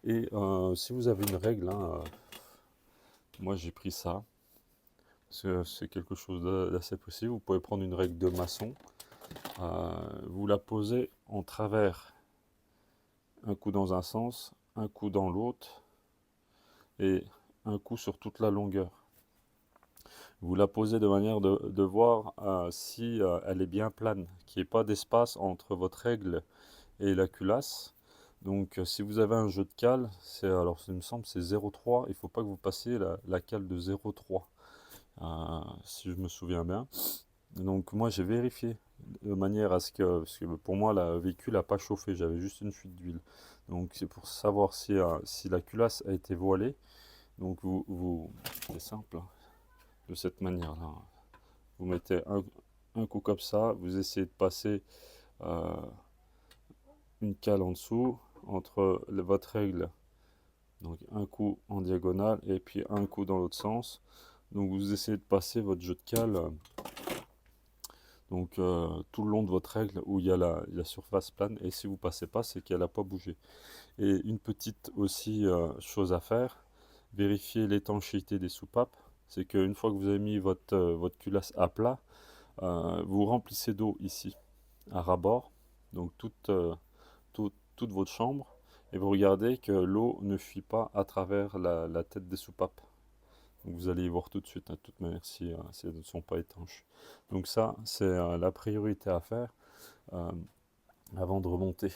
Et si vous avez une règle, hein, moi j'ai pris ça. C'est quelque chose d'assez possible. Vous pouvez prendre une règle de maçon. Vous la posez en travers, un coup dans un sens, un coup dans l'autre, et un coup sur toute la longueur. Vous la posez de manière de voir si elle est bien plane, qu'il n'y ait pas d'espace entre votre règle et la culasse. Donc si vous avez un jeu de cale, alors il me semble c'est 0,3, il ne faut pas que vous passiez la cale de 0,3, si je me souviens bien. Donc moi j'ai vérifié de manière à ce parce que pour moi le véhicule n'a pas chauffé, j'avais juste une fuite d'huile. Donc c'est pour savoir si la culasse a été voilée. Donc c'est simple, hein, de cette manière-là. Vous mettez un coup comme ça, vous essayez de passer euh, une cale en dessous entre votre règle. Donc un coup en diagonale et puis un coup dans l'autre sens. Donc vous essayez de passer votre jeu de cale donc tout le long de votre règle où il y a la surface plane, et si vous passez pas, c'est qu'elle n'a pas bougé. Et une petite aussi chose à faire, vérifier l'étanchéité des soupapes. C'est qu'une fois que vous avez mis votre culasse à plat, vous remplissez d'eau ici à ras-bord, donc toute votre chambre, et vous regardez que l'eau ne fuit pas à travers la tête des soupapes. Donc vous allez y voir tout de suite, hein, de toute manière, si elles ne sont pas étanches. Donc ça, c'est la priorité à faire euh, avant de remonter.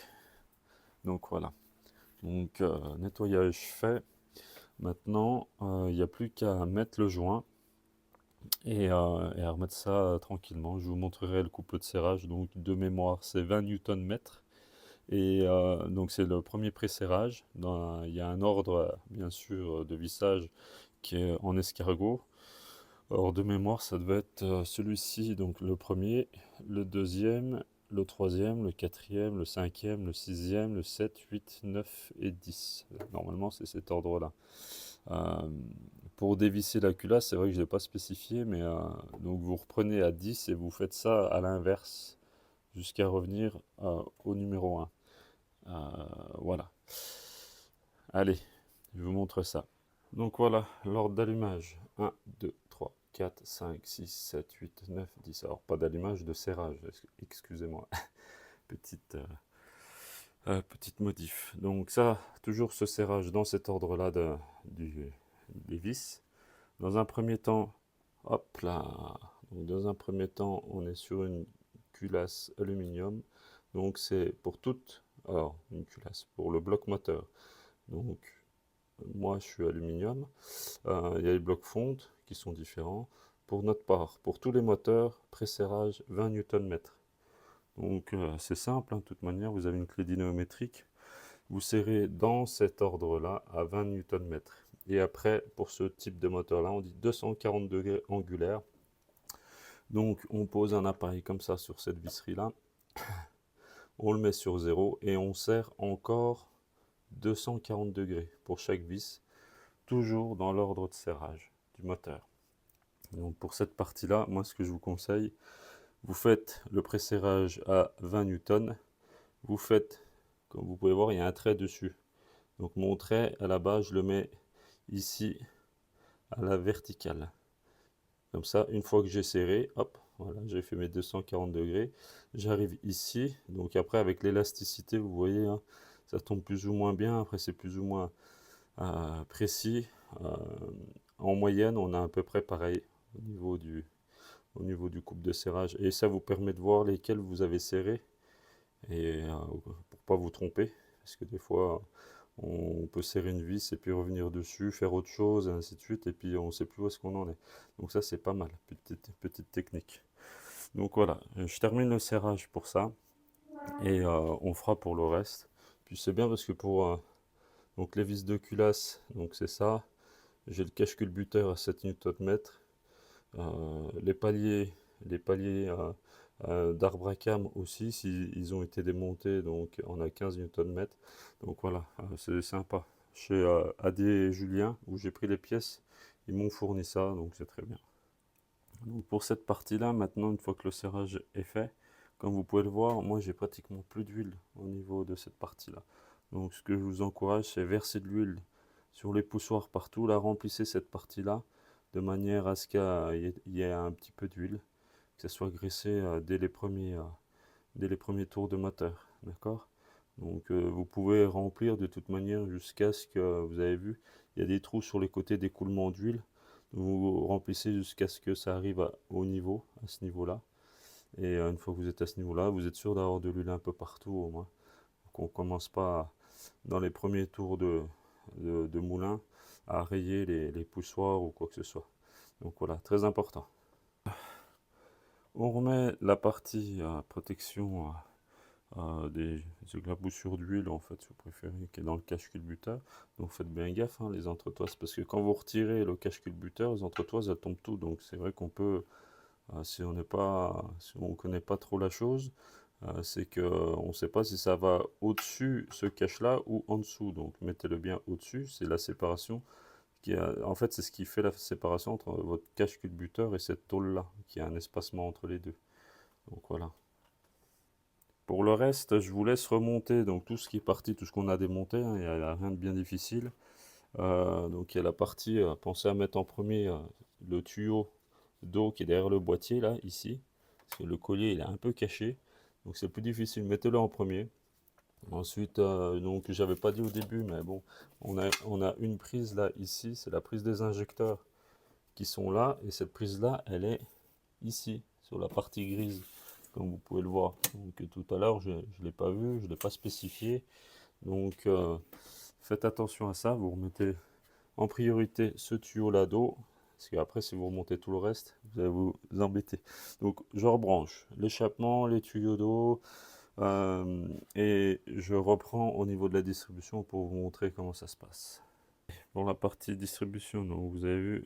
Donc voilà. Donc nettoyage fait. Maintenant, il n'y a plus qu'à mettre le joint et à remettre ça tranquillement. Je vous montrerai le couple de serrage. Donc de mémoire, c'est 20 Nm. Et donc c'est le premier pré-serrage. Il y a un ordre, bien sûr, de vissage qui est en escargot. Or de mémoire, ça devait être celui-ci, donc le premier, le deuxième, le troisième, le quatrième, le cinquième, le sixième, le 7, 8, 9 et 10. Normalement, c'est cet ordre-là. Euh, pour dévisser la culasse, c'est vrai que je ne l'ai pas spécifié, mais donc vous reprenez à 10 et vous faites ça à l'inverse jusqu'à revenir au numéro 1. Voilà. Allez, je vous montre ça. Donc voilà, l'ordre d'allumage. 1, 2, 3, 4, 5, 6, 7, 8, 9, 10. Alors pas d'allumage, de serrage, excusez-moi. Petite, petite modif. Donc ça, toujours ce serrage dans cet ordre-là des vis. Dans un premier temps, hop là. Donc dans un premier temps, on est sur une culasse aluminium. Donc c'est pour toute, alors une culasse, pour le bloc moteur. Donc moi je suis aluminium. Il y a les blocs fonte qui sont différents. Pour notre part, pour tous les moteurs, pré-serrage 20 Nm. Donc c'est simple, hein, de toute manière, vous avez une clé dynamométrique. Vous serrez dans cet ordre-là à 20 Nm. Et après, pour ce type de moteur-là, on dit 240 degrés angulaires. Donc on pose un appareil comme ça sur cette visserie-là. On le met sur 0 et on serre encore 240 degrés pour chaque vis, toujours dans l'ordre de serrage du moteur. Donc pour cette partie-là, moi ce que je vous conseille, vous faites le pré-serrage à 20 newtons, vous faites, comme vous pouvez voir, il y a un trait dessus. Donc mon trait, à la base, je le mets ici, à la verticale. Comme ça, une fois que j'ai serré, hop, voilà, j'ai fait mes 240 degrés. J'arrive ici, donc après avec l'élasticité, vous voyez, hein, ça tombe plus ou moins bien, après c'est plus ou moins précis. Euh, en moyenne, on a à peu près pareil au niveau du couple de serrage. Et ça vous permet de voir lesquels vous avez serré et pour pas vous tromper. Parce que des fois, on peut serrer une vis et puis revenir dessus, faire autre chose, et ainsi de suite, et puis on ne sait plus où est-ce qu'on en est. Donc ça, c'est pas mal, petite technique. Donc voilà, je termine le serrage pour ça, et on fera pour le reste. Puis c'est bien parce que pour donc les vis de culasse, donc c'est ça. J'ai le cache-culbuteur à 7 Nm. Les paliers d'arbre à cam aussi, s'ils ont été démontés, donc on a 15 Nm. Donc voilà, c'est sympa. Chez AD et Julien, où j'ai pris les pièces, ils m'ont fourni ça, donc c'est très bien. Donc pour cette partie-là, maintenant, une fois que le serrage est fait, comme vous pouvez le voir, moi j'ai pratiquement plus d'huile au niveau de cette partie-là. Donc ce que je vous encourage, c'est verser de l'huile sur les poussoirs partout. Là, remplissez cette partie-là de manière à ce qu'il y ait un petit peu d'huile, que ça soit graissé dès les premiers tours de moteur. D'accord? Donc vous pouvez remplir de toute manière jusqu'à ce que, vous avez vu, il y a des trous sur les côtés d'écoulement d'huile. Vous remplissez jusqu'à ce que ça arrive au niveau, à ce niveau-là. Et une fois que vous êtes à ce niveau-là, vous êtes sûr d'avoir de l'huile un peu partout au moins. Donc on ne commence pas dans les premiers tours de moulin à rayer les poussoirs ou quoi que ce soit. Donc voilà, très important. On remet la partie protection des éclaboussures d'huile, en fait, si vous préférez, qui est dans le cache-culbuteur. Donc faites bien gaffe, hein, les entretoises, parce que quand vous retirez le cache-culbuteur, les entretoises, elles tombent tout. Donc c'est vrai qu'on peut, si on connaît pas trop la chose, c'est que on ne sait pas si ça va au-dessus, ce cache-là, ou en dessous. Donc mettez-le bien au-dessus, c'est la séparation. En fait, c'est ce qui fait la séparation entre votre cache-culbuteur et cette tôle-là, qui a un espacement entre les deux. Donc voilà. Pour le reste, je vous laisse remonter donc tout ce qui est parti, tout ce qu'on a démonté, hein, il n'y a rien de bien difficile. Donc il y a la partie, pensez à mettre en premier le tuyau d'eau qui est derrière le boîtier là, ici, parce que le collier il est un peu caché. Donc c'est plus difficile, mettez-le en premier. Ensuite, donc j'avais pas dit au début, mais bon, on a une prise là, ici, c'est la prise des injecteurs qui sont là, et cette prise là, elle est ici, sur la partie grise, comme vous pouvez le voir. Donc tout à l'heure, je ne l'ai pas vu, je ne l'ai pas spécifié. Donc faites attention à ça, vous remettez en priorité ce tuyau là d'eau, parce qu'après si vous remontez tout le reste, vous allez vous embêter. Donc je rebranche l'échappement, les tuyaux d'eau, et je reprends au niveau de la distribution pour vous montrer comment ça se passe. Pour la partie distribution, donc vous avez vu,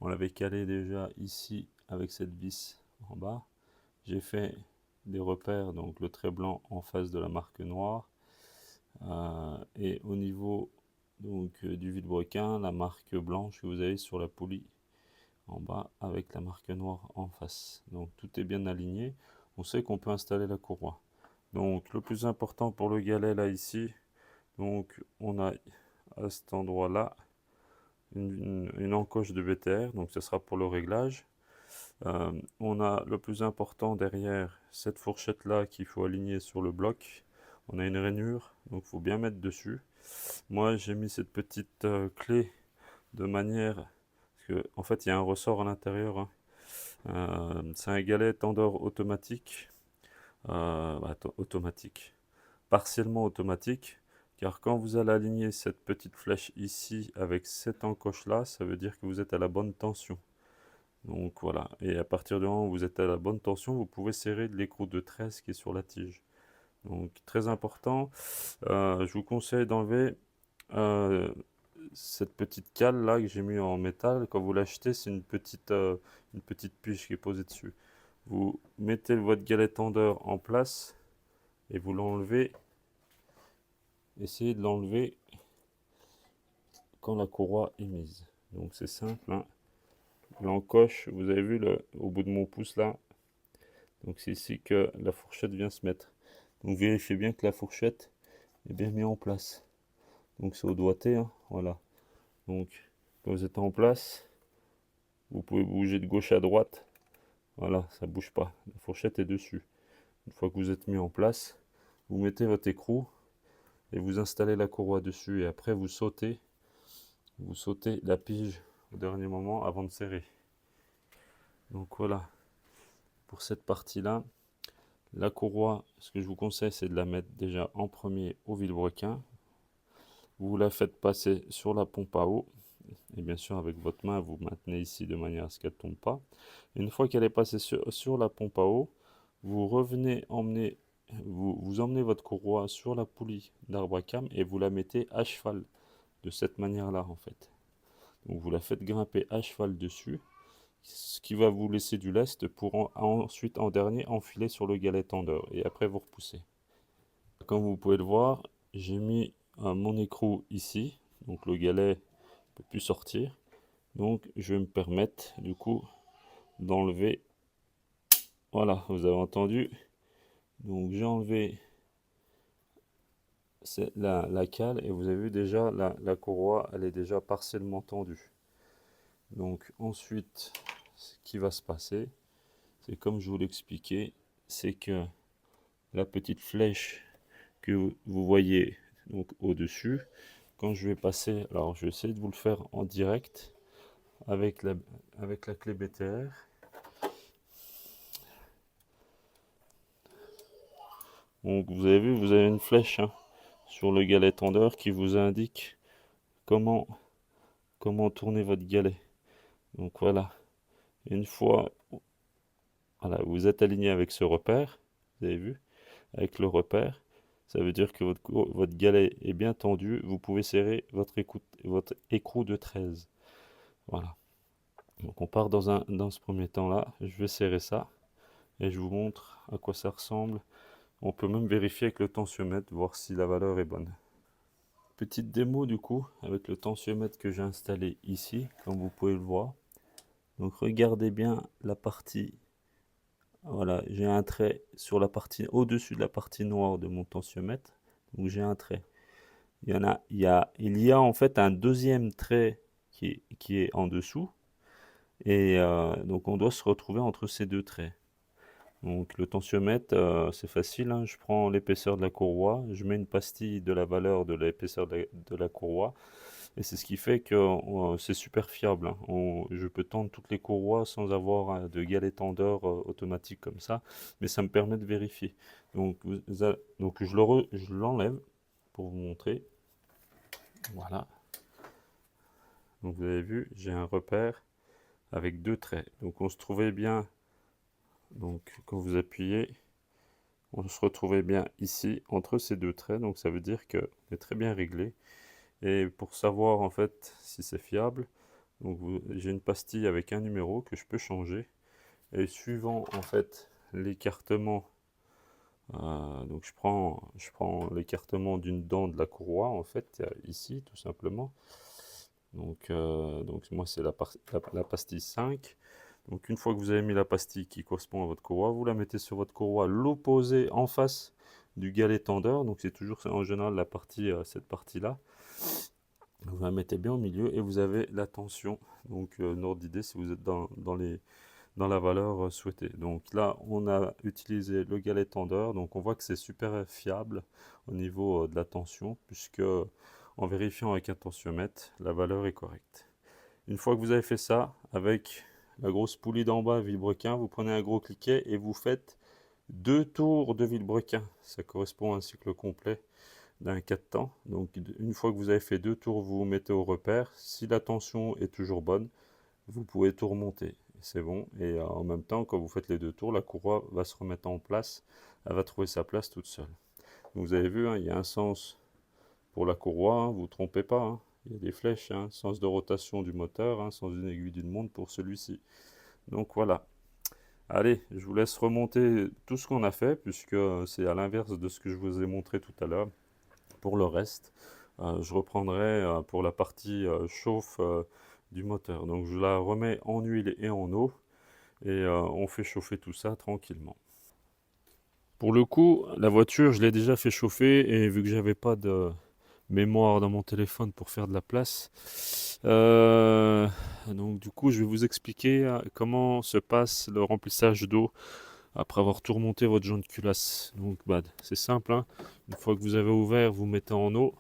on l'avait calé déjà ici avec cette vis en bas. J'ai fait des repères, donc le trait blanc en face de la marque noire. Et au niveau donc, du vilebrequin, la marque blanche que vous avez sur la poulie en bas avec la marque noire en face. Donc tout est bien aligné. On sait qu'on peut installer la courroie. Donc le plus important pour le galet là ici, donc on a à cet endroit là une encoche de BTR, donc ce sera pour le réglage. On a le plus important derrière cette fourchette là qu'il faut aligner sur le bloc. On a une rainure, donc il faut bien mettre dessus. Moi j'ai mis cette petite clé de manière, parce que en fait il y a un ressort à l'intérieur, hein. C'est un galet tendeur automatique, automatique, partiellement automatique, car quand vous allez aligner cette petite flèche ici avec cette encoche là, ça veut dire que vous êtes à la bonne tension. Donc voilà, et à partir du moment où vous êtes à la bonne tension, vous pouvez serrer l'écrou de tresse qui est sur la tige. Donc très important, je vous conseille d'enlever cette petite cale là que j'ai mis en métal. Quand vous l'achetez, c'est une petite piche qui est posée dessus. Vous mettez votre galet tendeur en place et vous l'enlevez. Essayez de l'enlever quand la courroie est mise. Donc c'est simple, hein. L'encoche, vous avez vu au bout de mon pouce là. Donc c'est ici que la fourchette vient se mettre. Donc vérifiez bien que la fourchette est bien mise en place. Donc c'est au doigté, hein, voilà. Donc quand vous êtes en place, vous pouvez bouger de gauche à droite. Voilà, ça bouge pas. La fourchette est dessus. Une fois que vous êtes mis en place, vous mettez votre écrou et vous installez la courroie dessus. Et après vous sautez la pige au dernier moment avant de serrer. Donc voilà, pour cette partie-là. La courroie, ce que je vous conseille, c'est de la mettre déjà en premier au vilebrequin. Vous la faites passer sur la pompe à eau. Et bien sûr, avec votre main, vous maintenez ici de manière à ce qu'elle ne tombe pas. Et une fois qu'elle est passée sur la pompe à eau, vous revenez vous emmenez votre courroie sur la poulie d'arbre à cam et vous la mettez à cheval. De cette manière-là, en fait. Donc vous la faites grimper à cheval dessus, ce qui va vous laisser du lest pour ensuite en dernier enfiler sur le galet tendeur et après vous repoussez. Comme vous pouvez le voir, j'ai mis mon écrou ici, donc le galet ne peut plus sortir. Donc je vais me permettre du coup d'enlever, voilà, vous avez entendu. Donc j'ai enlevé la cale et vous avez vu déjà la courroie, elle est déjà partiellement tendue. Donc ensuite, ce qui va se passer, c'est comme je vous l'expliquais, c'est que la petite flèche que vous voyez donc au-dessus, quand je vais passer, alors je vais essayer de vous le faire en direct avec la clé BTR. Donc vous avez vu, vous avez une flèche, hein, sur le galet tendeur qui vous indique comment tourner votre galet. Donc voilà, une fois, voilà, vous êtes aligné avec ce repère, vous avez vu, avec le repère, ça veut dire que votre galet est bien tendu, vous pouvez serrer votre écrou de 13. Voilà. Donc on part dans ce premier temps là, je vais serrer ça et je vous montre à quoi ça ressemble. On peut même vérifier avec le tensiomètre, voir si la valeur est bonne. Petite démo du coup, avec le tensiomètre que j'ai installé ici, comme vous pouvez le voir. Donc regardez bien la partie, voilà, j'ai un trait sur la partie, au-dessus de la partie noire de mon tensiomètre. Donc j'ai un trait. Il y a en fait un deuxième trait qui est en dessous. Et donc on doit se retrouver entre ces deux traits. Donc le tensiomètre, c'est facile, hein. Je prends l'épaisseur de la courroie, je mets une pastille de la valeur de l'épaisseur de la courroie, et c'est ce qui fait que c'est super fiable, hein. Je peux tendre toutes les courroies sans avoir de galet tendeur automatique comme ça, mais ça me permet de vérifier. Donc, donc je l'enlève pour vous montrer. Voilà. Donc vous avez vu, j'ai un repère avec 2 traits. Donc on se trouvait bien, donc quand vous appuyez, on se retrouvait bien ici entre ces 2 traits. Donc ça veut dire que est très bien réglé. Et pour savoir en fait si c'est fiable, donc j'ai une pastille avec un numéro que je peux changer. Et suivant en fait l'écartement, donc je prends l'écartement d'une dent de la courroie en fait ici tout simplement. Donc moi c'est la pastille 5. Donc une fois que vous avez mis la pastille qui correspond à votre courroie, vous la mettez sur votre courroie, l'opposé en face du galet tendeur. Donc c'est toujours en général la partie, cette partie-là. Vous la mettez bien au milieu et vous avez la tension. Donc une ordre d'idée si vous êtes dans la valeur souhaitée. Donc là on a utilisé le galet tendeur. Donc on voit que c'est super fiable au niveau de la tension, puisque en vérifiant avec un tensiomètre, la valeur est correcte. Une fois que vous avez fait ça, avec la grosse poulie d'en bas, vilebrequin, vous prenez un gros cliquet et vous faites 2 tours de vilebrequin. Ça correspond à un cycle complet d'un 4 temps. Donc une fois que vous avez fait 2 tours, vous vous mettez au repère. Si la tension est toujours bonne, vous pouvez tout remonter. C'est bon. Et en même temps, quand vous faites les 2 tours, la courroie va se remettre en place. Elle va trouver sa place toute seule. Donc vous avez vu, hein, il y a un sens pour la courroie, hein, vous ne vous trompez pas, hein. Il y a des flèches, hein, sens de rotation du moteur, hein, sens d'une aiguille d'une montre pour celui-ci. Donc voilà. Allez, je vous laisse remonter tout ce qu'on a fait, puisque c'est à l'inverse de ce que je vous ai montré tout à l'heure. Pour le reste, je reprendrai pour la partie chauffe du moteur. Donc je la remets en huile et en eau, et on fait chauffer tout ça tranquillement. Pour le coup, la voiture, je l'ai déjà fait chauffer, et vu que j'avais pas de mémoire dans mon téléphone pour faire de la place, donc du coup, je vais vous expliquer comment se passe le remplissage d'eau après avoir tout remonté votre joint de culasse. Donc c'est simple, hein. Une fois que vous avez ouvert, vous mettez en eau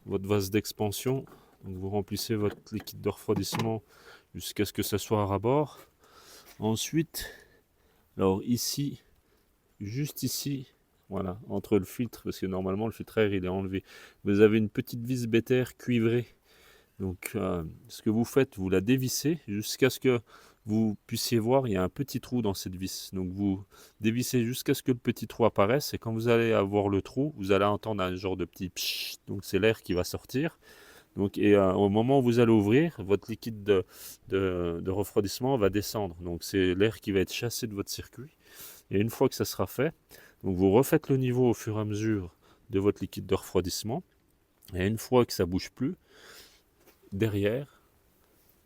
votre vase d'expansion. Donc vous remplissez votre liquide de refroidissement jusqu'à ce que ça soit à ras-bord. Ensuite, alors ici, juste ici, voilà, entre le filtre, parce que normalement le filtre air il est enlevé, vous avez une petite vis bétaire cuivrée. Donc ce que vous faites, vous la dévissez jusqu'à ce que vous puissiez voir, il y a un petit trou dans cette vis. Donc vous dévissez jusqu'à ce que le petit trou apparaisse, et quand vous allez avoir le trou, vous allez entendre un genre de petit pshh, donc c'est l'air qui va sortir. Donc, et au moment où vous allez ouvrir, votre liquide de refroidissement va descendre. Donc c'est l'air qui va être chassé de votre circuit. Et une fois que ça sera fait, donc vous refaites le niveau au fur et à mesure de votre liquide de refroidissement. Et une fois que ça ne bouge plus, derrière,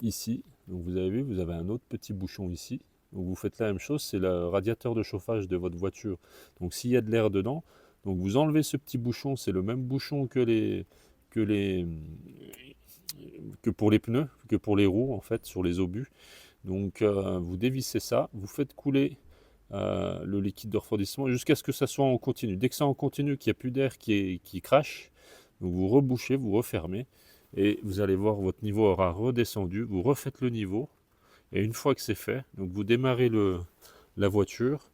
ici, donc vous avez vu, vous avez un autre petit bouchon ici. Donc vous faites la même chose, c'est le radiateur de chauffage de votre voiture. Donc s'il y a de l'air dedans, donc vous enlevez ce petit bouchon, c'est le même bouchon que les que pour les pneus, que pour les roues en fait, sur les obus. Donc vous dévissez ça, vous faites couler le liquide de refroidissement jusqu'à ce que ça soit en continu. Dès que c'est en continu, qu'il n'y a plus d'air qui crache, donc vous rebouchez, vous refermez, et vous allez voir votre niveau aura redescendu, vous refaites le niveau, et une fois que c'est fait, donc vous démarrez la voiture,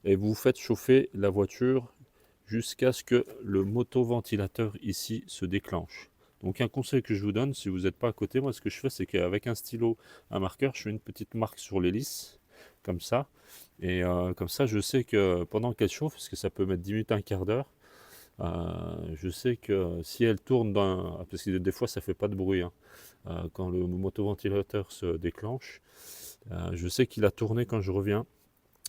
et vous faites chauffer la voiture jusqu'à ce que le motoventilateur ici se déclenche. Donc un conseil que je vous donne, si vous n'êtes pas à côté, moi ce que je fais, c'est qu'avec un stylo, un marqueur, je fais une petite marque sur l'hélice, comme ça, et comme ça je sais que pendant qu'elle chauffe, parce que ça peut mettre 10 minutes, un quart d'heure, je sais que si elle tourne parce que des fois ça fait pas de bruit, hein, quand le motoventilateur se déclenche, je sais qu'il a tourné quand je reviens,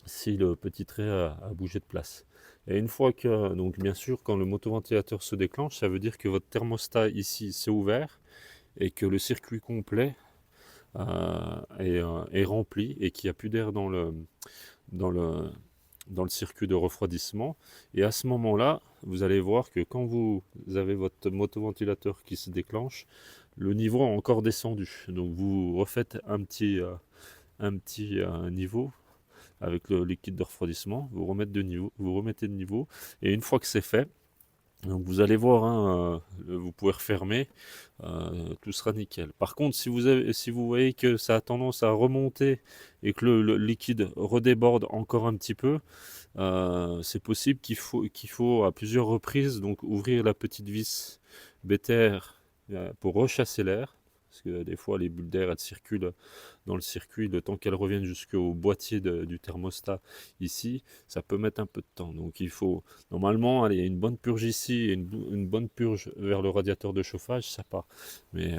si le petit trait a bougé de place. Et une fois que, donc bien sûr, quand le motoventilateur se déclenche, ça veut dire que votre thermostat ici s'est ouvert, et que le circuit complet est rempli, et qu'il n'y a plus d'air dans le, dans le circuit de refroidissement. Et à ce moment-là, vous allez voir que quand vous avez votre motoventilateur qui se déclenche, le niveau a encore descendu. Donc vous refaites un petit niveau, avec le liquide de refroidissement, vous remettez de niveau, et une fois que c'est fait, donc vous allez voir, hein, vous pouvez refermer, tout sera nickel. Par contre, si vous voyez que ça a tendance à remonter et que le liquide redéborde encore un petit peu, c'est possible qu'il faut à plusieurs reprises donc ouvrir la petite vis Béter pour rechasser l'air. Parce que des fois, les bulles d'air, elles circulent dans le circuit. Le temps qu'elles reviennent jusqu'au boîtier du thermostat ici, ça peut mettre un peu de temps. Donc il faut, normalement, allez, il y a une bonne purge ici et une bonne purge vers le radiateur de chauffage, ça part. Mais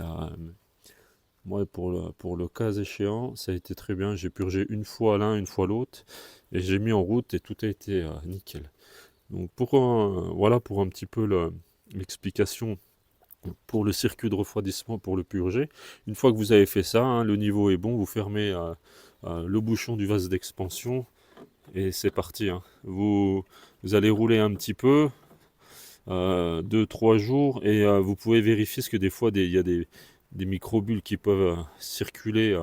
moi, pour le cas échéant, ça a été très bien. J'ai purgé une fois l'un, une fois l'autre, et j'ai mis en route et tout a été nickel. Donc voilà pour un petit peu l'explication pour le circuit de refroidissement pour le purger. Une fois que vous avez fait ça, hein, le niveau est bon, vous fermez le bouchon du vase d'expansion et c'est parti. Hein. Vous allez rouler un petit peu, 2-3 jours, et vous pouvez vérifier parce que des fois il y a des microbules qui peuvent circuler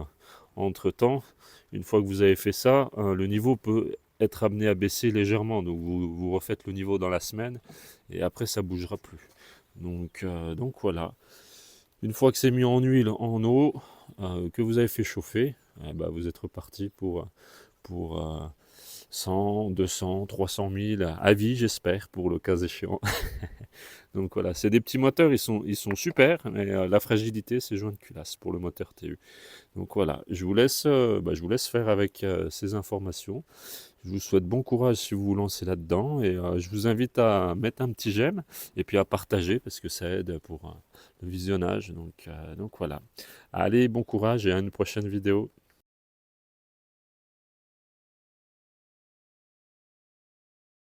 entre temps. Une fois que vous avez fait ça, le niveau peut être amené à baisser légèrement. Donc vous refaites le niveau dans la semaine et après ça bougera plus. Donc voilà. Une fois que c'est mis en huile, en eau, que vous avez fait chauffer, bah, vous êtes reparti pour 100, 200, 300 000 à vie, j'espère, pour le cas échéant. Donc voilà, c'est des petits moteurs, ils sont super, mais la fragilité, c'est joint de culasse pour le moteur TU. Donc voilà, je vous laisse faire avec ces informations. Je vous souhaite bon courage si vous vous lancez là-dedans, et je vous invite à mettre un petit j'aime et puis à partager parce que ça aide pour le visionnage. Donc voilà. Allez, bon courage et à une prochaine vidéo.